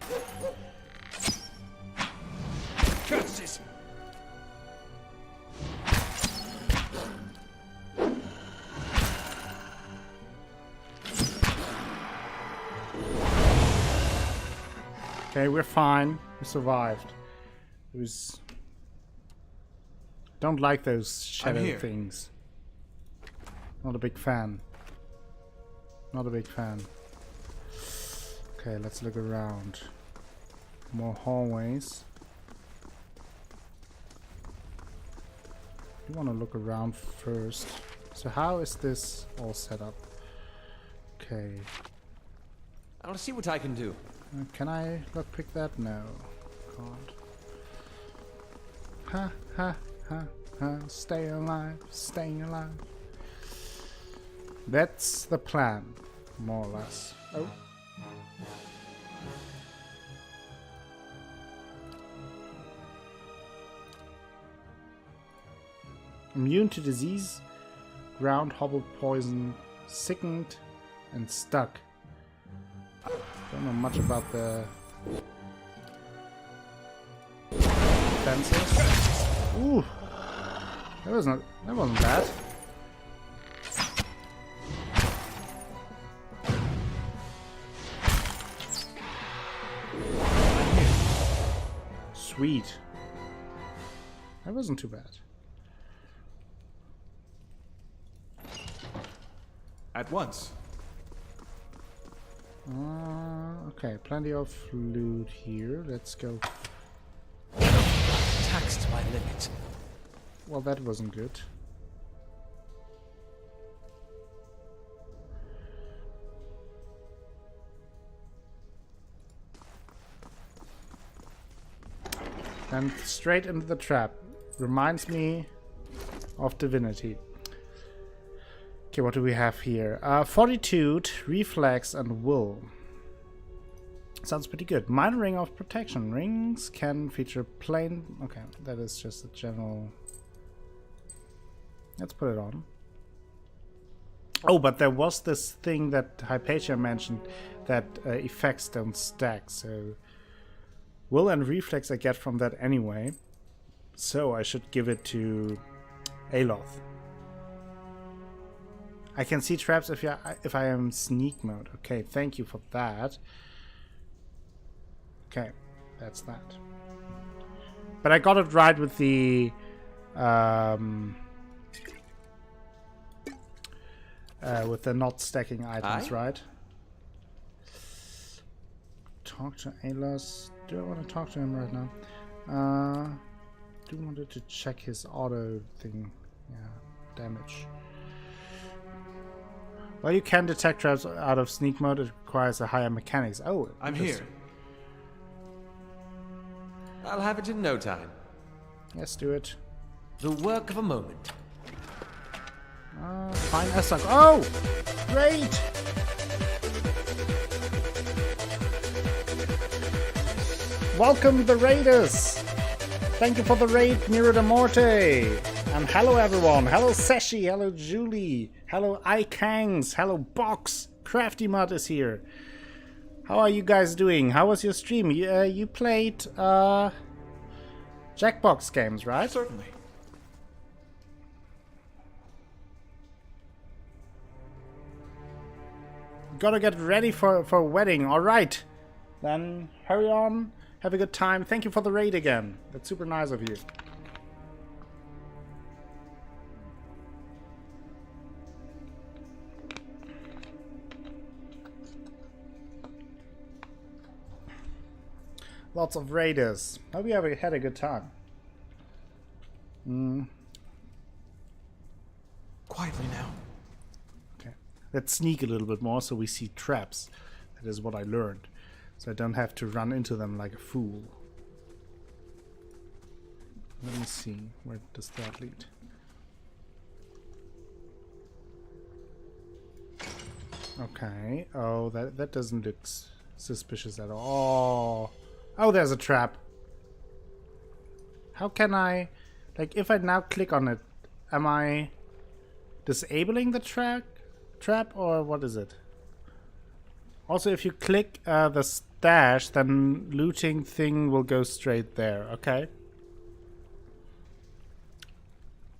Okay, we're fine. We survived. It was... Don't like those shadow here. things. Not a big fan. Not a big fan. Okay, let's look around. More hallways. You want to look around first. So how is this all set up? Okay. I want to see what I can do. Can I lockpick that? No. Can't. Ha ha ha ha. Stay alive. Staying alive. That's the plan. More or less. Oh. Immune to disease, ground, hobbled, poison, sickened, and stuck. Don't know much about the defenses. Ooh, that wasn't bad. Sweet. That wasn't too bad. At once. Okay, plenty of loot here. Let's go. Taxed my limit. Well, that wasn't good. And straight into the trap. Reminds me of Divinity. Okay, what do we have here? Fortitude, Reflex, and Will. Sounds pretty good. Minor Ring of Protection. Rings can feature plain... Okay, that is just a general... Let's put it on. Oh, but there was this thing that Hypatia mentioned that effects don't stack, so... Will and Reflex I get from that anyway. So I should give it to Aloth. I can see traps if I am sneak mode. Okay, thank you for that. Okay, that's that. But I got it right with the not stacking items, right? Talk to Aloth. Do I want to talk to him right now? Do wanted to check his auto thing. Yeah, damage. Well, you can detect traps out of sneak mode. It requires a higher mechanics. Oh, I'm here. I'll have it in no time. Yes, do it. The work of a moment. Fine Essunk. Oh, great! Welcome the raiders. Thank you for the raid, Miro de Morte. And hello everyone. Hello Seshi. Hello Julie. Hello iKangs. Hello Box. Crafty Mud is here. How are you guys doing? How was your stream? You played Jackbox games, right? Certainly. Gotta get ready for a wedding. Alright. Then hurry on. Have a good time. Thank you for the raid again. That's super nice of you. Lots of raiders. Hope you had a good time. Quietly now. Okay. Let's sneak a little bit more so we see traps. That is what I learned. So I don't have to run into them like a fool. Let me see. Where does that lead? Okay. Oh, that doesn't look suspicious at all. Oh, there's a trap. How can I... Like, if I now click on it, am I disabling the trap, or what is it? Also, if you click the stash, then looting thing will go straight there, okay?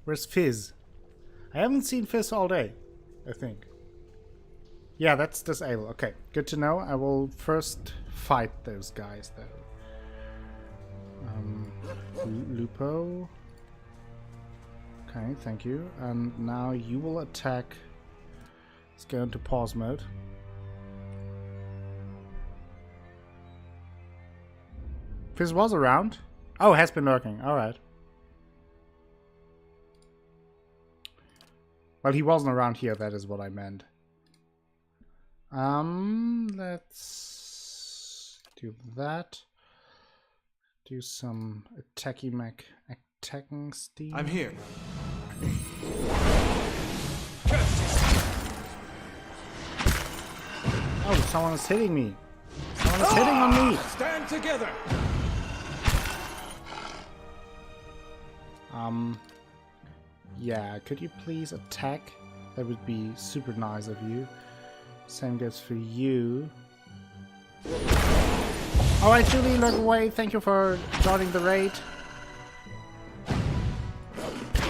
Where's Fizz? I haven't seen Fizz all day, I think. Yeah, that's disabled. Okay, good to know. I will first fight those guys, though. Lupo. Okay, thank you. And now you will attack. Let's go into pause mode. Fizz was around. Oh, has been lurking. Alright. Well, he wasn't around here, that is what I meant. Let's do that. Do some attacking steam. I'm here. Oh, someone is hitting me. Someone is hitting on me. Stand together. Yeah, could you please attack? That would be super nice of you. Same goes for you. Alright, Julie, look away. Thank you for joining the raid.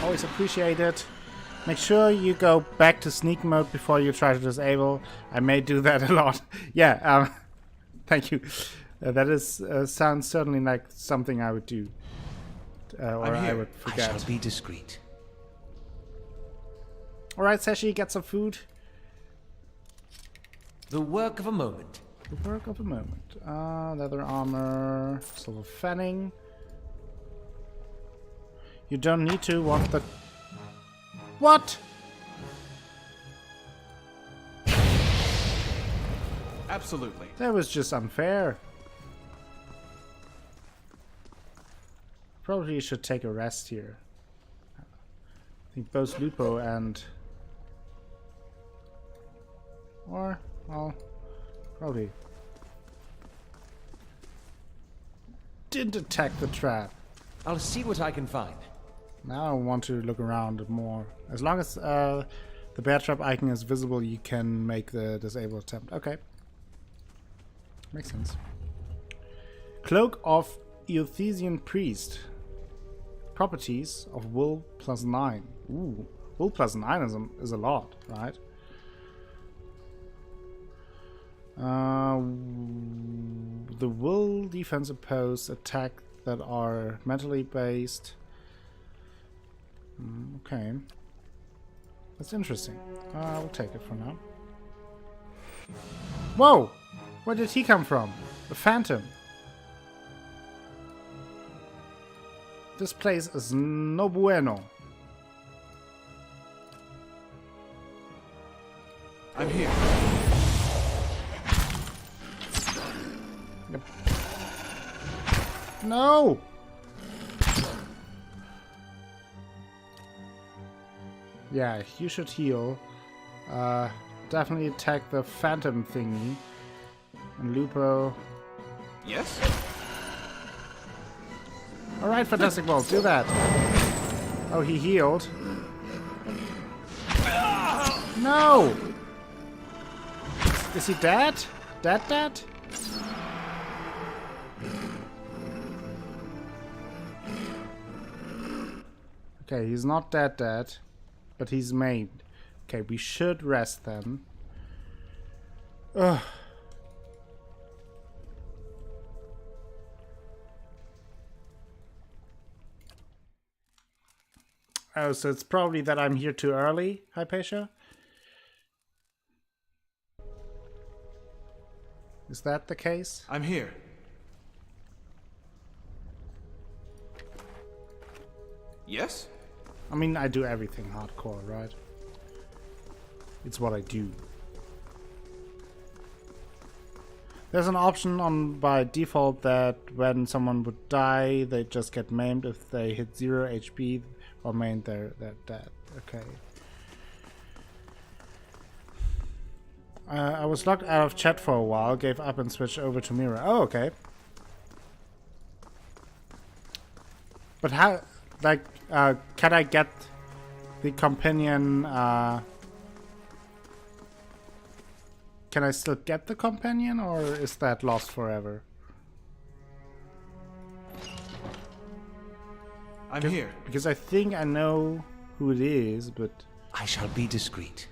Always appreciate it. Make sure you go back to sneak mode before you try to disable. I may do that a lot. Yeah, thank you. That is sounds certainly like something I would do. Or I would forget. I shall be discreet. Alright, Sashi, get some food. The work of a moment. The work of a moment. Leather armor, silver fanning. You don't need to want the... What? Absolutely. That was just unfair. Probably should take a rest here. I think both Lupo and... Or, well, probably... Didn't attack the trap. I'll see what I can find. Now I want to look around more. As long as the bear trap icon is visible, you can make the disable attempt. Okay. Makes sense. Cloak of Euthesian Priest. Properties of Wool plus 9. Ooh. Wool plus 9 is a lot, right? The Wool defense opposed attack that are mentally based. Okay. That's interesting. We'll take it for now. Whoa! Where did he come from? The Phantom. This place is no bueno. I'm here. Yep. No! Yeah, you should heal. Definitely attack the Phantom thingy. And Lupo. Yes? Alright, Fantastic Ball, do that. Oh, he healed. No! Is he dead? Dead? Okay, he's not dead, but he's maimed. Okay, we should rest then. Ugh. Oh, so it's probably that I'm here too early, Hypatia? Is that the case? I'm here. Yes? I mean, I do everything hardcore, right? It's what I do. There's an option on by default that when someone would die, they just get maimed. If they hit 0 HP or maimed, they're dead. Okay. I was locked out of chat for a while, gave up and switched over to Mira. Oh, okay. But how, like, can I get the companion, can I still get the companion, or is that lost forever? I'm here. Because I think I know who it is, but... I shall be discreet.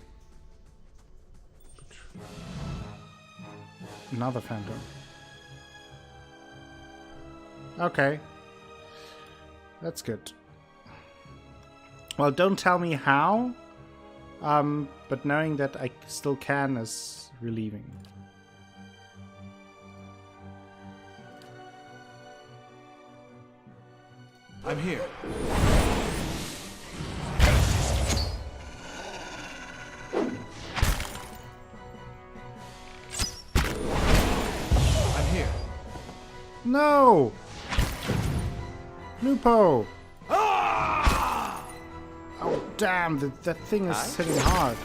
Another phantom. Okay. That's good. Well, don't tell me how. But knowing that I still can is relieving. I'm here. I'm here. No! Lupo! Oh, damn, that thing is hitting hard.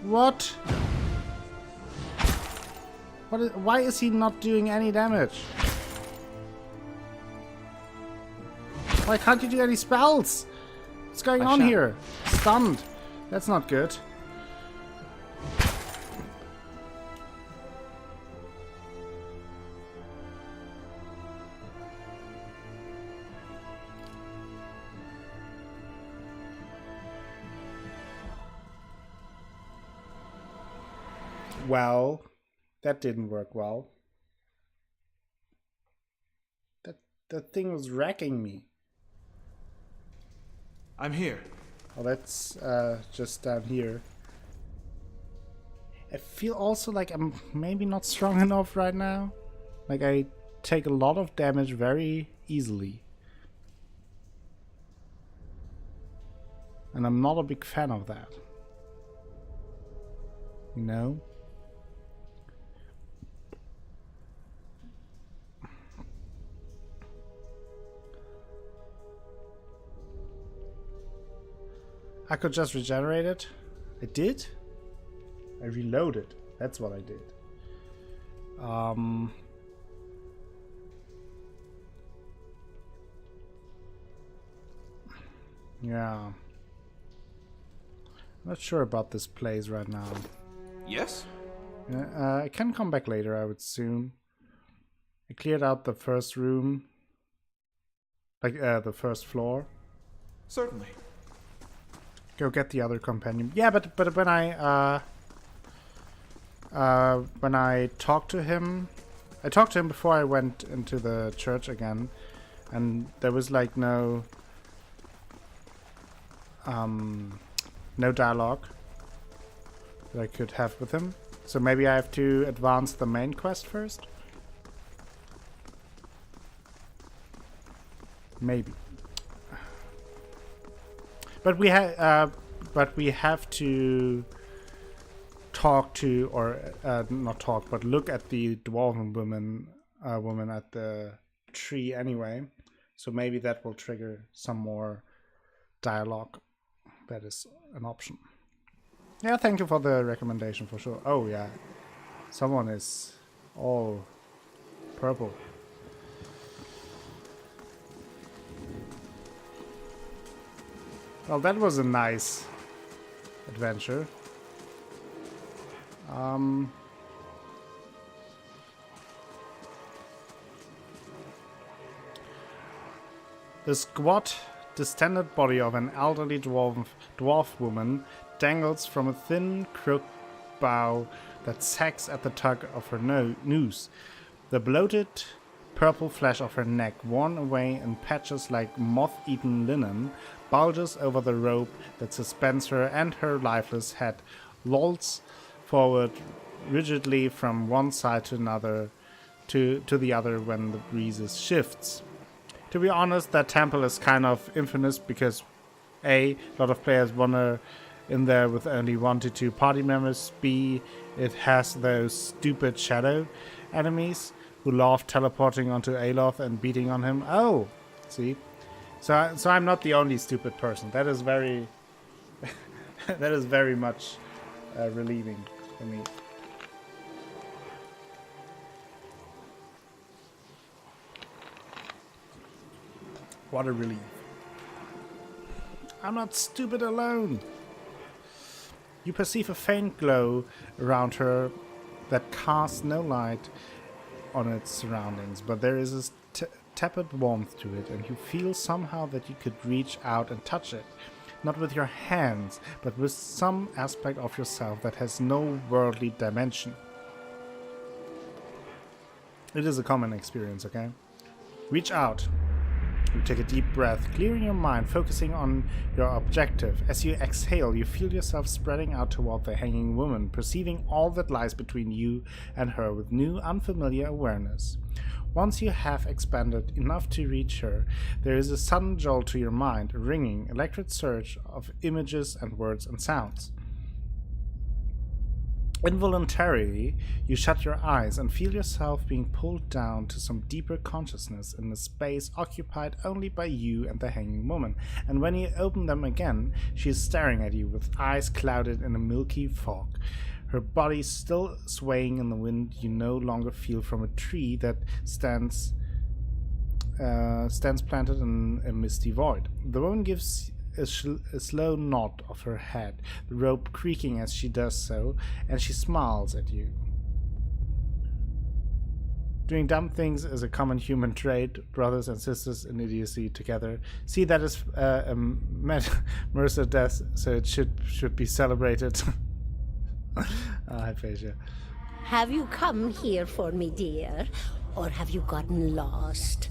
What? Why is he not doing any damage? Why can't you do any spells? What's going on here? Stunned. That's not good. Well, that didn't work well. That thing was wrecking me. I'm here. Oh, that's just down here. I feel also like I'm maybe not strong enough right now. Like I take a lot of damage very easily. And I'm not a big fan of that. You know? I could just regenerate it. I did? I reloaded. That's what I did. Yeah. I'm not sure about this place right now. Yes? I can come back later, I would assume. I cleared out the first room. Like, the first floor. Certainly. Go get the other companion. Yeah, but when I talked to him before I went into the church again, and there was like no dialogue that I could have with him. So maybe I have to advance the main quest first. Maybe. But we have to talk to, or not talk, but look at the dwarven woman at the tree anyway. So maybe that will trigger some more dialogue. That is an option. Yeah, thank you for the recommendation for sure. Oh yeah, someone is all purple. Well, that was a nice adventure. The squat, distended body of an elderly dwarf woman dangles from a thin, crooked bough that sags at the tug of her noose. The bloated purple flesh of her neck, worn away in patches like moth-eaten linen, bulges over the rope that suspends her, and her lifeless head lolls forward rigidly from one side to another, to the other when the breeze shifts. To be honest, that temple is kind of infamous because A, a lot of players wander in there with only 1 to 2 party members. B, it has those stupid shadow enemies who love teleporting onto Aloth and beating on him. Oh, see? So I'm not the only stupid person. That is very that is very much relieving for me. What a relief. I'm not stupid alone. You perceive a faint glow around her that casts no light on its surroundings, but there is a tepid warmth to it, and you feel somehow that you could reach out and touch it. Not with your hands, but with some aspect of yourself that has no worldly dimension. It is a common experience, okay? Reach out. You take a deep breath, clearing your mind, focusing on your objective. As you exhale, you feel yourself spreading out toward the hanging woman, perceiving all that lies between you and her with new, unfamiliar awareness. Once you have expanded enough to reach her, there is a sudden jolt to your mind, a ringing, electric surge of images and words and sounds. Involuntarily, you shut your eyes and feel yourself being pulled down to some deeper consciousness in a space occupied only by you and the hanging woman. And when you open them again, she is staring at you with eyes clouded in a milky fog. Her body still swaying in the wind you no longer feel from a tree that stands planted in a misty void. The woman gives a slow nod of her head, the rope creaking as she does so, and she smiles at you. Doing dumb things is a common human trait. Brothers and sisters in idiocy together. See, that is a Mercer death, so it should be celebrated. Hi, Phasia. Have you come here for me, dear? Or have you gotten lost?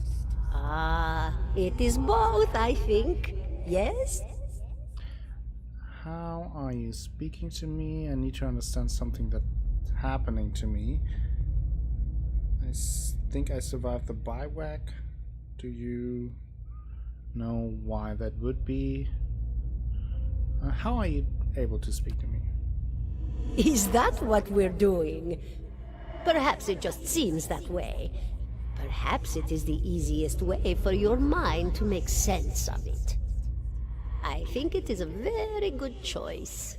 Ah, it is both, I think. Yes? How are you speaking to me? I need to understand something that's happening to me. I think I survived the bivouac. Do you know why that would be? How are you able to speak to me? Is that what we're doing? Perhaps it just seems that way. Perhaps it is the easiest way for your mind to make sense of it. I think it is a very good choice.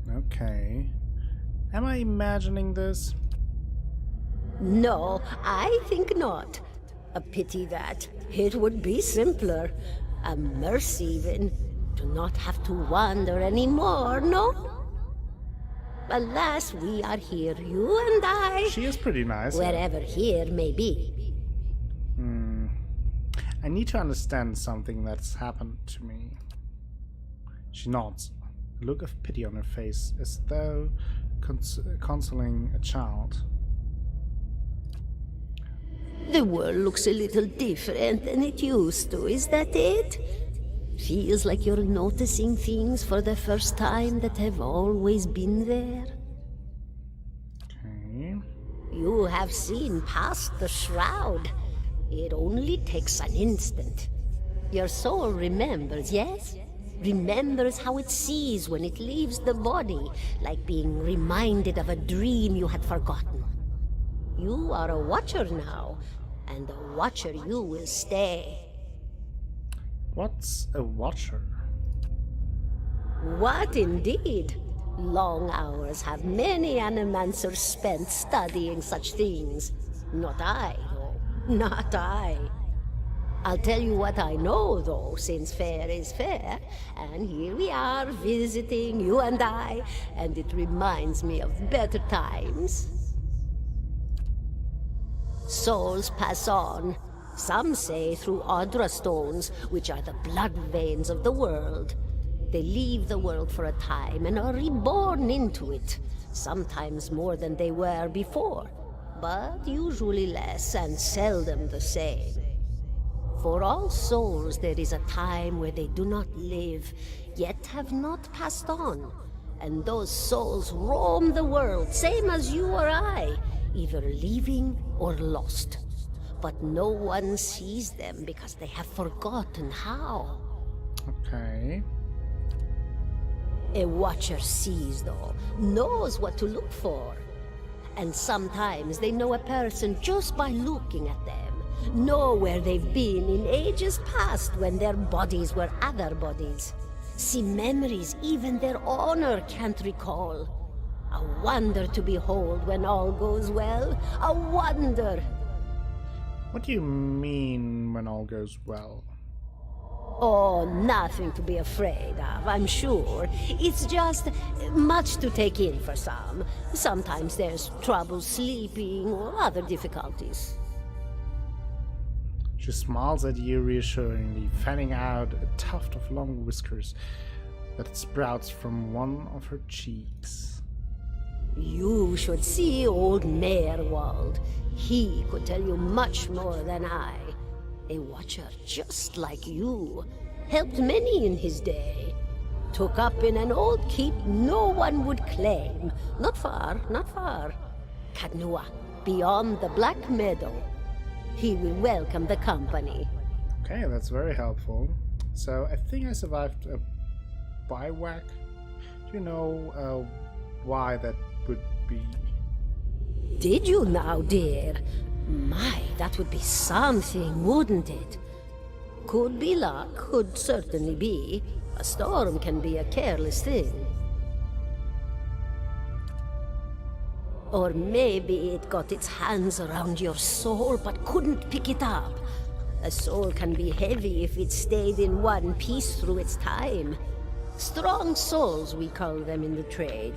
Okay. Am I imagining this? No, I think not. A pity that. It would be simpler. A mercy even. To not have to wander anymore, no? Alas, we are here, you and I. She is pretty nice. Wherever here may be. I need to understand something that's happened to me. She nods, a look of pity on her face, as though consoling a child. The world looks a little different than it used to, is that it? Feels like you're noticing things for the first time that have always been there. Okay. You have seen past the shroud. It only takes an instant. Your soul remembers, yes? Remembers how it sees when it leaves the body, like being reminded of a dream you had forgotten. You are a watcher now, and a watcher you will stay. What's a watcher? What indeed? Long hours have many animancers spent studying such things. Not I, though. Not I. I'll tell you what I know, though, since fair is fair, and here we are visiting, you and I, and it reminds me of better times. Souls pass on. Some say through Audra stones, which are the blood veins of the world. They leave the world for a time and are reborn into it, sometimes more than they were before, but usually less and seldom the same. For all souls there is a time where they do not live, yet have not passed on, and those souls roam the world, same as you or I, either leaving or lost. But no one sees them because they have forgotten how. Okay. A watcher sees, though, knows what to look for. And sometimes they know a person just by looking at them, know where they've been in ages past when their bodies were other bodies. See memories even their owner can't recall. A wonder to behold when all goes well. A wonder! What do you mean when all goes well? Oh, nothing to be afraid of, I'm sure. It's just much to take in for some. Sometimes there's trouble sleeping or other difficulties. She smiles at you reassuringly, fanning out a tuft of long whiskers that sprouts from one of her cheeks. You should see old Merwald. He could tell you much more than I. A watcher just like you. Helped many in his day. Took up in an old keep no one would claim. Not far, not far. Kadnua, beyond the Black Meadow. He will welcome the company. Okay, that's very helpful. So I think I survived a bivouac. Do you know why that would be? Did you now, dear? My, that would be something, wouldn't it? Could be luck, could certainly be. A storm can be a careless thing. Or maybe it got its hands around your soul but couldn't pick it up. A soul can be heavy if it stayed in one piece through its time. Strong souls, we call them in the trade.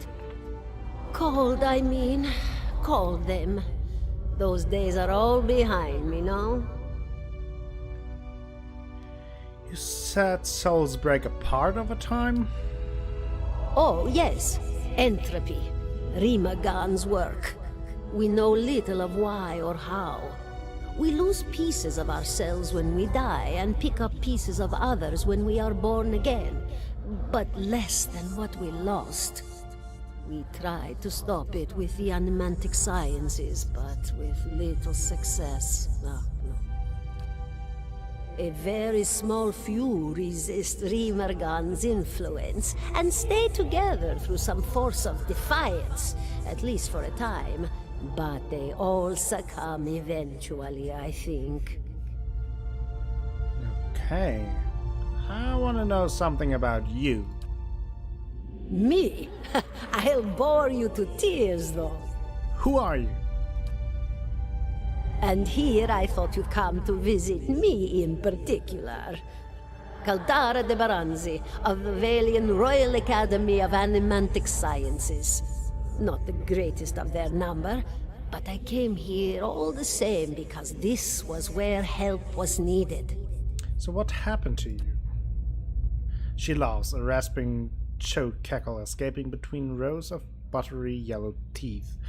Cold, I mean. Called them. Those days are all behind me, no? You said souls break apart over time? Oh, yes. Entropy. Rimagan's work. We know little of why or how. We lose pieces of ourselves when we die and pick up pieces of others when we are born again, but less than what we lost. We tried to stop it with the animantic sciences, but with little success. No. A very small few resist Rimergan's influence and stay together through some force of defiance, at least for a time. But they all succumb eventually, I think. Okay. I want to know something about you. Me? I'll bore you to tears, though. Who are you? And here I thought you'd come to visit me in particular. Caldara de Baranzi, of the Valian Royal Academy of Animantic Sciences. Not the greatest of their number, but I came here all the same because this was where help was needed. So what happened to you? She laughs, a rasping, choked cackle escaping between rows of buttery yellow teeth,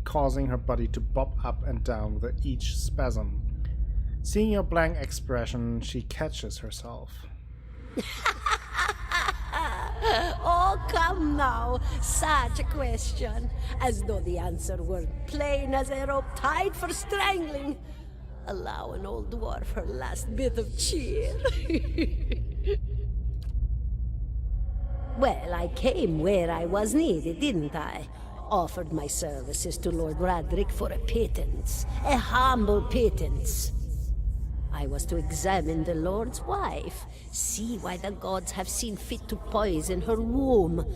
causing her body to bob up and down with each spasm. Seeing your blank expression, she catches herself. Oh, come now. Such a question. As though the answer were plain as a rope tied for strangling. Allow an old dwarf her last bit of cheer. Well, I came where I was needed, didn't I? Offered my services to Lord Radric for a pittance. A humble pittance. I was to examine the Lord's wife, see why the gods have seen fit to poison her womb.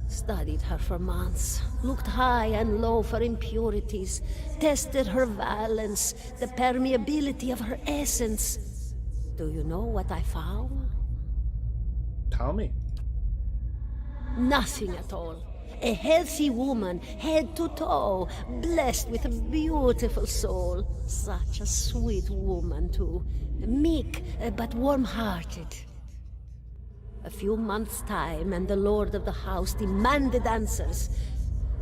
Studied her for months, looked high and low for impurities, tested her valence, the permeability of her essence. Do you know what I found? Tell me. Nothing at all. A healthy woman, head to toe, blessed with a beautiful soul. Such a sweet woman, too. Meek, but warm-hearted. A few months' time, and the lord of the house demanded answers.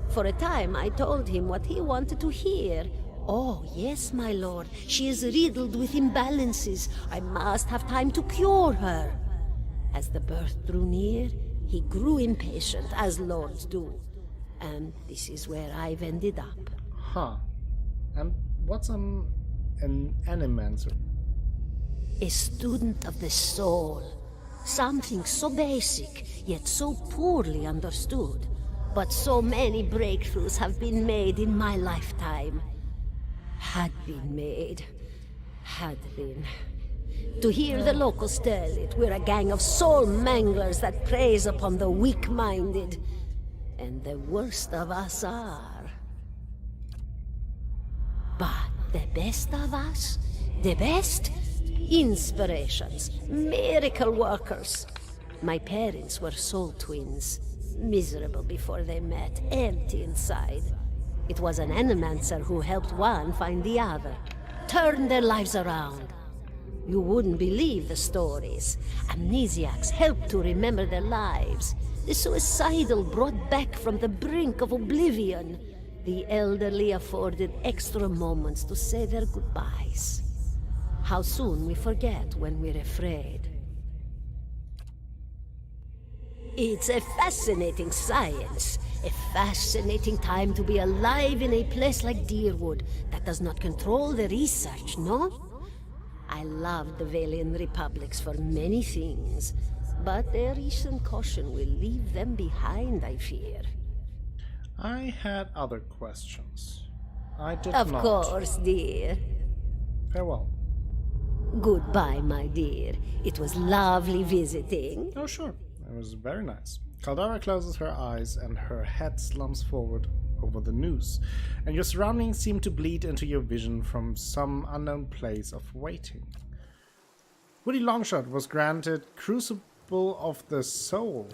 For a time, I told him what he wanted to hear. Oh, yes, my lord. She is riddled with imbalances. I must have time to cure her. As the birth drew near, he grew impatient, as lords do. And this is where I've ended up. Huh. And what's an animancer? A student of the soul. Something so basic, yet so poorly understood. But so many breakthroughs have been made in my lifetime. Had been. To hear the locals tell it, we're a gang of soul manglers that preys upon the weak-minded. And the worst of us are. But the best of us? The best? Inspirations, miracle workers. My parents were soul twins, miserable before they met, empty inside. It was an animancer who helped one find the other, turned their lives around. You wouldn't believe the stories. Amnesiacs helped to remember their lives. The suicidal brought back from the brink of oblivion. The elderly afforded extra moments to say their goodbyes. How soon we forget when we're afraid. It's a fascinating science. A fascinating time to be alive in a place like Deerwood that does not control the research, no? I love the Valian Republics for many things, but their recent caution will leave them behind, I fear. I had other questions. I did Of not. course, dear. Farewell. Goodbye, my dear. It was lovely visiting. Oh, sure. It was very nice. Caldera closes her eyes and her head slumps forward over the news, and your surroundings seem to bleed into your vision from some unknown place of waiting. Woody Longshot was granted Crucible of the Soul.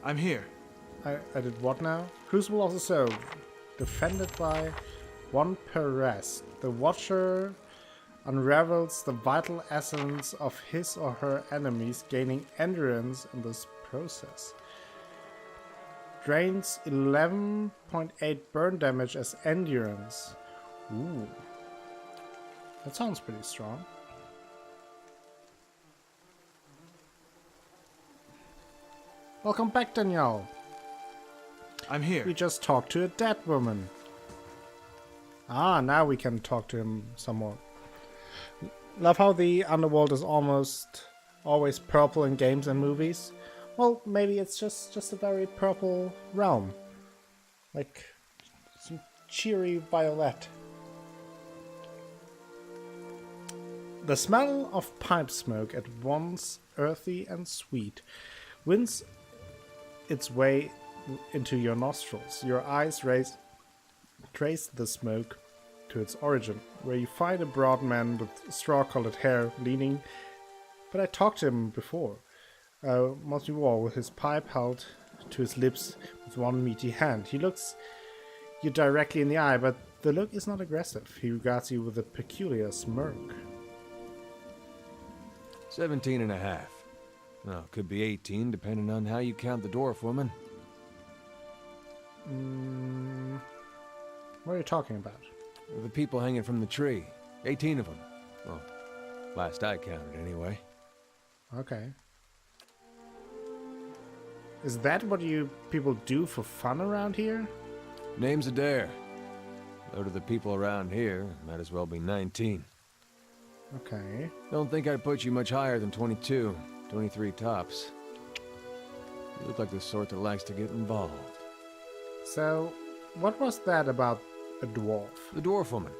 I'm here. I did what now? Crucible of the Soul. Defended by one Perez. The Watcher unravels the vital essence of his or her enemies, gaining endurance in this process. Drains 11.8 burn damage as endurance. Ooh. That sounds pretty strong. Welcome back, Danielle. I'm here. We just talked to a dead woman. Ah, now we can talk to him some more. Love how the underworld is almost always purple in games and movies. Well, maybe it's just a very purple realm. Like some cheery violet. The smell of pipe smoke, at once earthy and sweet, wins its way into your nostrils. Your eyes trace the smoke to its origin, where you find a broad man with straw-colored hair leaning. But I talked to him before. Monsieur Wall, with his pipe held to his lips with one meaty hand. He looks you directly in the eye, but the look is not aggressive. He regards you with a peculiar smirk. 17 and a half. Well, could be 18, depending on how you count the dwarf woman. What are you talking about? The people hanging from the tree. 18 of them. Well, last I counted, anyway. Okay. Is that what you people do for fun around here? Name's Adair. Though to the people around here, might as well be 19. Okay. Don't think I'd put you much higher than 22, 23 tops. You look like the sort that likes to get involved. So, what was that about a dwarf? The dwarf woman.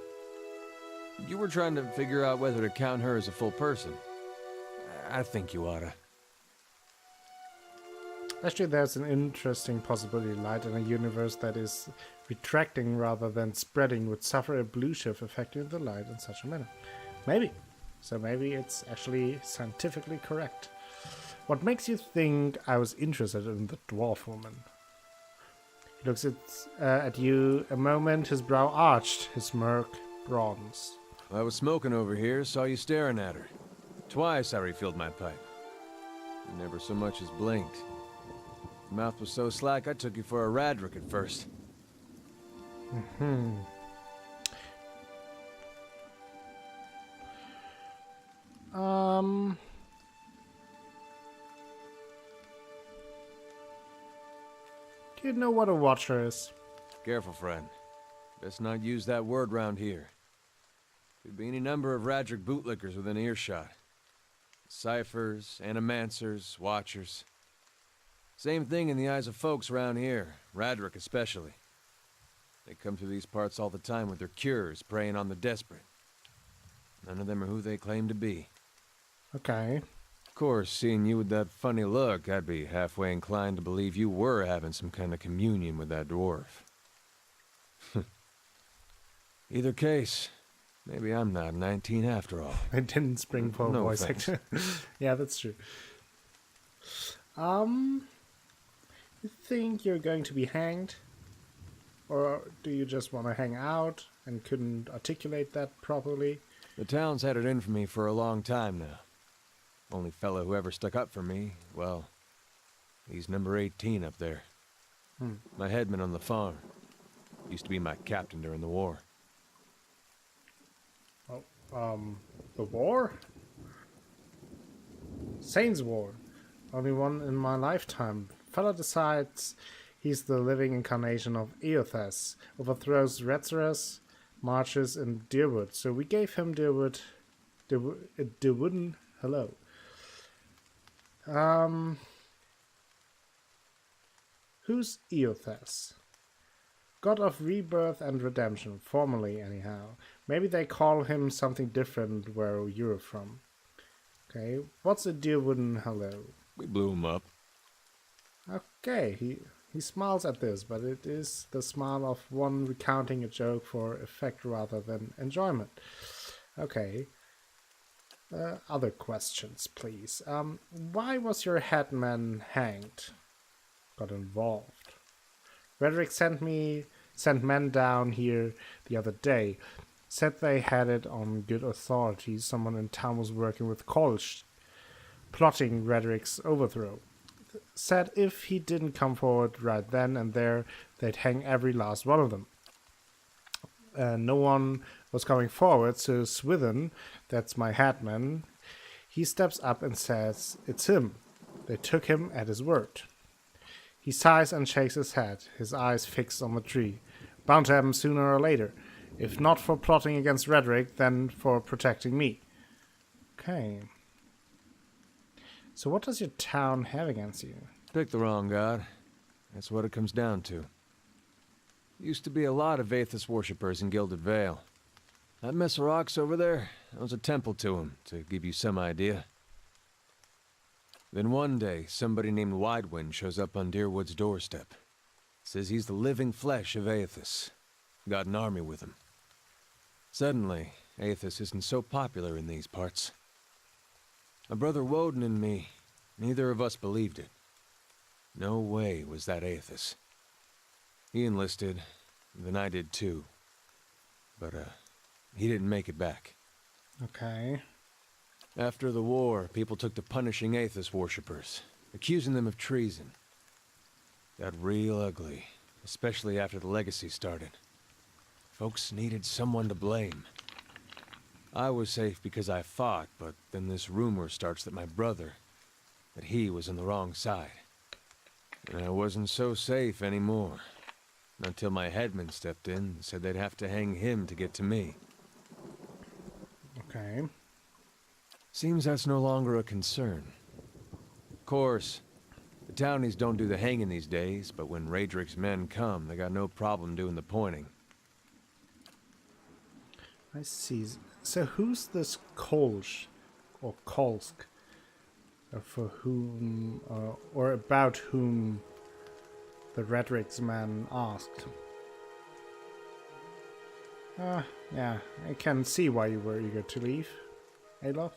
You were trying to figure out whether to count her as a full person. I think you oughta. Actually, there's an interesting possibility. Light in a universe that is retracting rather than spreading would suffer a blue shift affecting the light in such a manner. Maybe. So maybe it's actually scientifically correct. What makes you think I was interested in the dwarf woman? He looks at you a moment, his brow arched, his smirk broadens. I was smoking over here, saw you staring at her. Twice I refilled my pipe. You never so much as blinked. Your mouth was so slack I took you for a Radric at first. Do you know what a watcher is? Careful, friend. Best not use that word round here. Could be any number of Radric bootlickers within earshot. Ciphers, animancers, watchers. Same thing in the eyes of folks around here, Radric especially. They come through these parts all the time with their cures, preying on the desperate. None of them are who they claim to be. Okay. Of course, seeing you with that funny look, I'd be halfway inclined to believe you were having some kind of communion with that dwarf. Either case, maybe I'm not 19 after all. I didn't spring for a No voice offense. actor. Yeah, that's true. You think you're going to be hanged? Or do you just want to hang out? and couldn't articulate that properly. The town's had it in for me for a long time now. Only fellow who ever stuck up for me, well, he's number 18 up there. My headman on the farm. Used to be my captain during the war. The war? Saints War. Only one in my lifetime. Fella decides he's the living incarnation of Eothas, overthrows Retzeras, marches in Deerwood. So we gave him Deerwood, Deerwooden hello. Who's Eothas? God of rebirth and redemption, formerly anyhow. Maybe they call him something different where you're from. Okay, what's a Deerwooden hello? We blew him up. Okay, he smiles at this, but it is the smile of one recounting a joke for effect rather than enjoyment. Okay. Other questions, please. Why was your headman hanged? Got involved. Redrick sent men down here the other day. Said they had it on good authority. Someone in town was working with Kolsch, plotting Redrick's overthrow. Said if he didn't come forward right then and there, they'd hang every last one of them. No one was coming forward, so Swithin, that's my headman, he steps up and says it's him. They took him at his word. He sighs and shakes his head, his eyes fixed on the tree. Bound to happen sooner or later. If not for plotting against Redrick, then for protecting me. Okay. So what does your town have against you? Pick the wrong god. That's what it comes down to. Used to be a lot of Aethys worshippers in Gilded Vale. That mess of rocks over there, that was a temple to him, to give you some idea. Then one day, somebody named Widewind shows up on Deerwood's doorstep. Says he's the living flesh of Aethys. Got an army with him. Suddenly, Aethys isn't so popular in these parts. My brother Woden and me, neither of us believed it. No way was that Aethys. He enlisted, then I did too. But, he didn't make it back. Okay. After the war, people took to punishing Aethys worshippers, accusing them of treason. Got real ugly, especially after the legacy started. Folks needed someone to blame. I was safe because I fought, but then this rumor starts that my brother, that he was on the wrong side. And I wasn't so safe anymore. Until my headman stepped in and said they'd have to hang him to get to me. Okay. Seems that's no longer a concern. Of course, the townies don't do the hanging these days, but when Raedrick's men come, they got no problem doing the pointing. I see. So who's this Kolsch, or Kolsk, for whom, or about whom the Redrick's man asked? Yeah, I can see why you were eager to leave, Alof.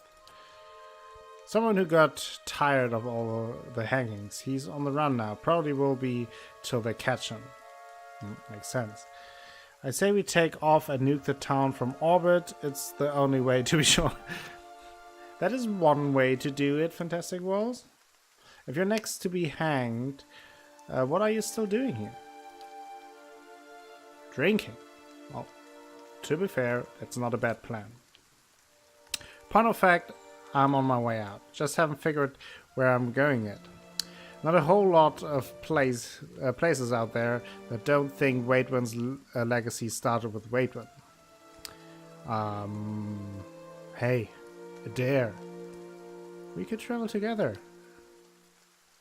Someone who got tired of all the hangings. He's on the run now. Probably will be till they catch him. Makes sense. I say we take off and nuke the town from orbit. It's the only way to be sure. That is one way to do it, Fantastic Worlds. If you're next to be hanged, what are you still doing here? Drinking. Well, to be fair, it's not a bad plan. Point of fact, I'm on my way out. Just haven't figured where I'm going yet. Not a whole lot of places out there that don't think Waidwin's legacy started with Waidwin. Hey, Adair. We could travel together.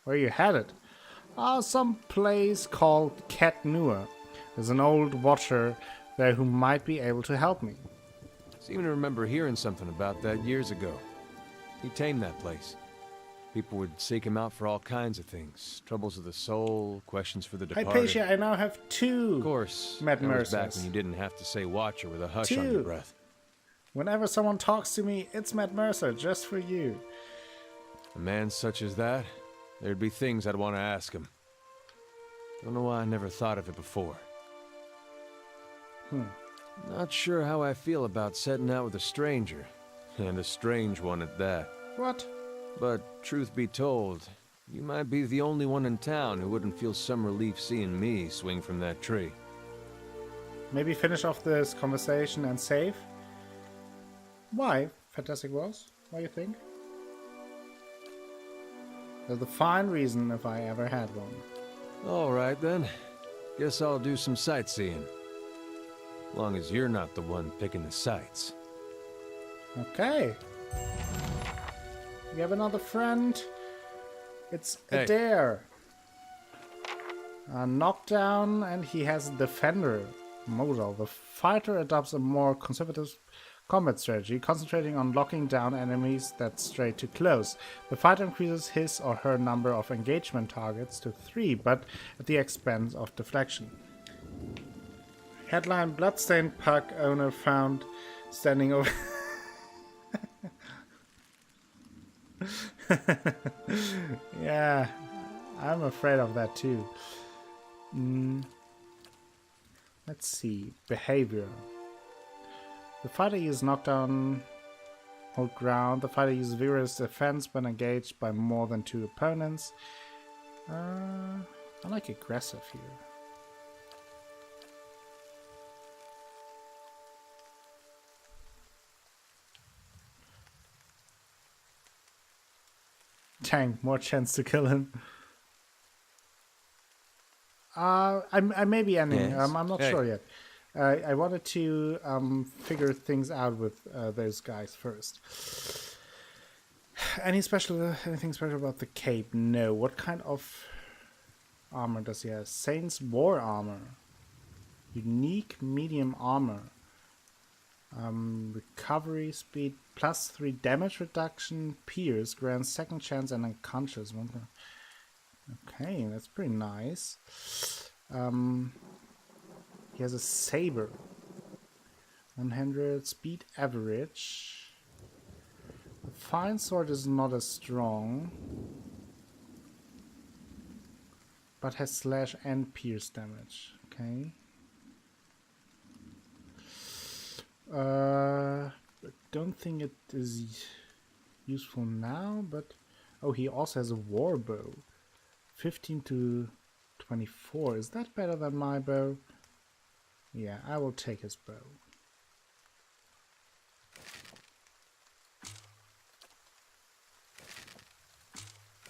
Where you headed? Some place called Ket Nua. There's an old watcher there who might be able to help me. Seem to remember hearing something about that years ago. He tamed that place. People would seek him out for all kinds of things. Troubles of the soul, questions for the departed. Hypatia, I now have 2. Of course, Matt that was back Mercers. when you didn't have to say watcher with a hush on your 2. breath. Whenever someone talks to me, it's Matt Mercer, just for you. A man such as that, there'd be things I'd want to ask him. Don't know why I never thought of it before. Not sure how I feel about setting out with a stranger. And a strange one at that. What? But truth be told, you might be the only one in town who wouldn't feel some relief seeing me swing from that tree. Maybe finish off this conversation and save? Why, Fantastic Rose? What do you think? There's a fine reason if I ever had one. Alright then. Guess I'll do some sightseeing. Long as you're not the one picking the sights. Okay. We have another friend. It's Hey. Adair. A knockdown, and he has a defender. Modal. The fighter adopts a more conservative combat strategy, concentrating on locking down enemies that stray too close. The fighter increases his or her number of engagement targets to 3, but at the expense of deflection. Headline: Bloodstained Puck owner found standing over... Yeah, I'm afraid of that too. Let's see. Behavior. The fighter uses knockdown, hold ground. The fighter uses vigorous defense when engaged by more than 2 opponents. I like aggressive here. Dang, more chance to kill him. I may be ending. Yes. I'm not Hey. sure yet. I wanted to figure things out with those guys first. Anything special about the cape? No. What kind of armor does he have? Saint's War armor. Unique medium armor. Recovery speed +3 damage reduction. Pierce grants second chance and unconscious. Okay, that's pretty nice. He has a saber. 100 speed average. The fine sword is not as strong, but has slash and pierce damage. Okay. I don't think it is useful now, but oh, he also has a war bow. 15 to 24. Is that better than my bow? Yeah, I will take his bow.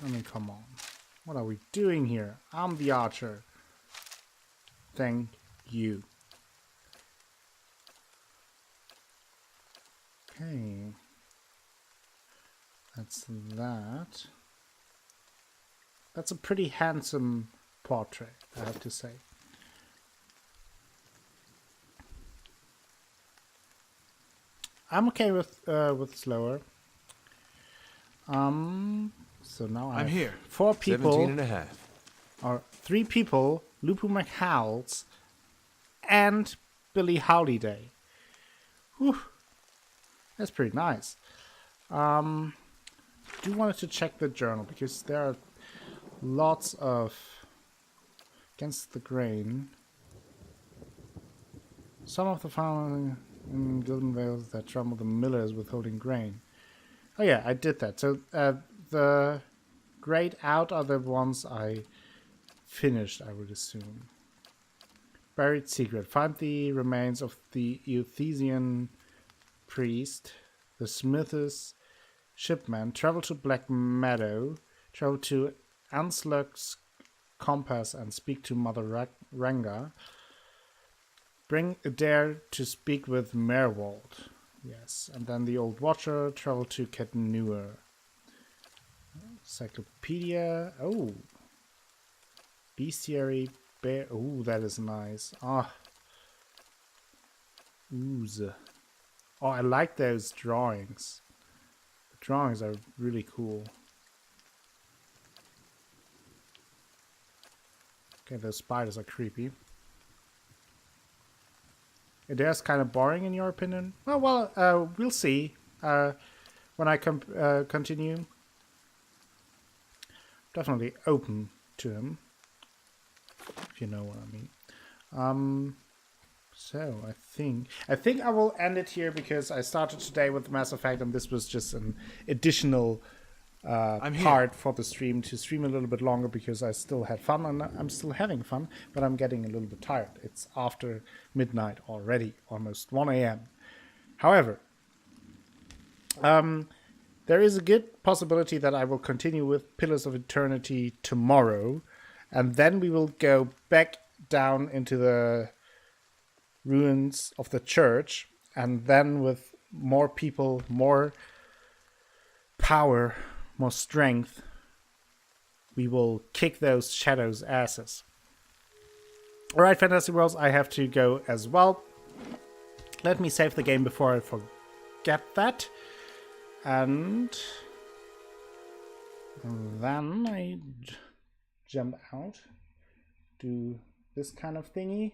I mean, come on. What are we doing here? I'm the archer. Thank you. Okay. That's that. That's a pretty handsome portrait, I have to say. I'm okay with slower. So now I'm here. 4 people, 17 and a half. or 3 people: Lupu McHowells and Billie Holiday. Whew. That's pretty nice. Do wanted to check the journal because there are lots of against the grain. Some of the farmers in Gildenvale that trouble the millers withholding grain. Oh yeah, I did that. So the grayed out are the ones I finished, I would assume. Buried secret. Find the remains of the Euthesian priest, the Smith's shipman. Travel to Black Meadow. Travel to Anslug's compass and speak to Mother Ranga. Bring Adair to speak with Merwold. Yes, and then the Old Watcher. Travel to Ketnur. Encyclopedia. Oh. Bestiary. Bear. Oh, that is nice. Ah. Ooze. Oh, I like those drawings. The drawings are really cool. Okay, those spiders are creepy. It is kind of boring in your opinion? Well, we'll see when I continue. Definitely open to him, if you know what I mean. So I think I will end it here because I started today with Mass Effect and this was just an additional part for the stream to stream a little bit longer because I still had fun and I'm still having fun, but I'm getting a little bit tired. It's after midnight already, almost 1 a.m. However, there is a good possibility that I will continue with Pillars of Eternity tomorrow, and then we will go back down into the ruins of the church, and then with more people, more power, more strength, we will kick those shadows' asses. Alright, Fantasy Worlds, I have to go as well. Let me save the game before I forget that. And then I jump out, do this kind of thingy.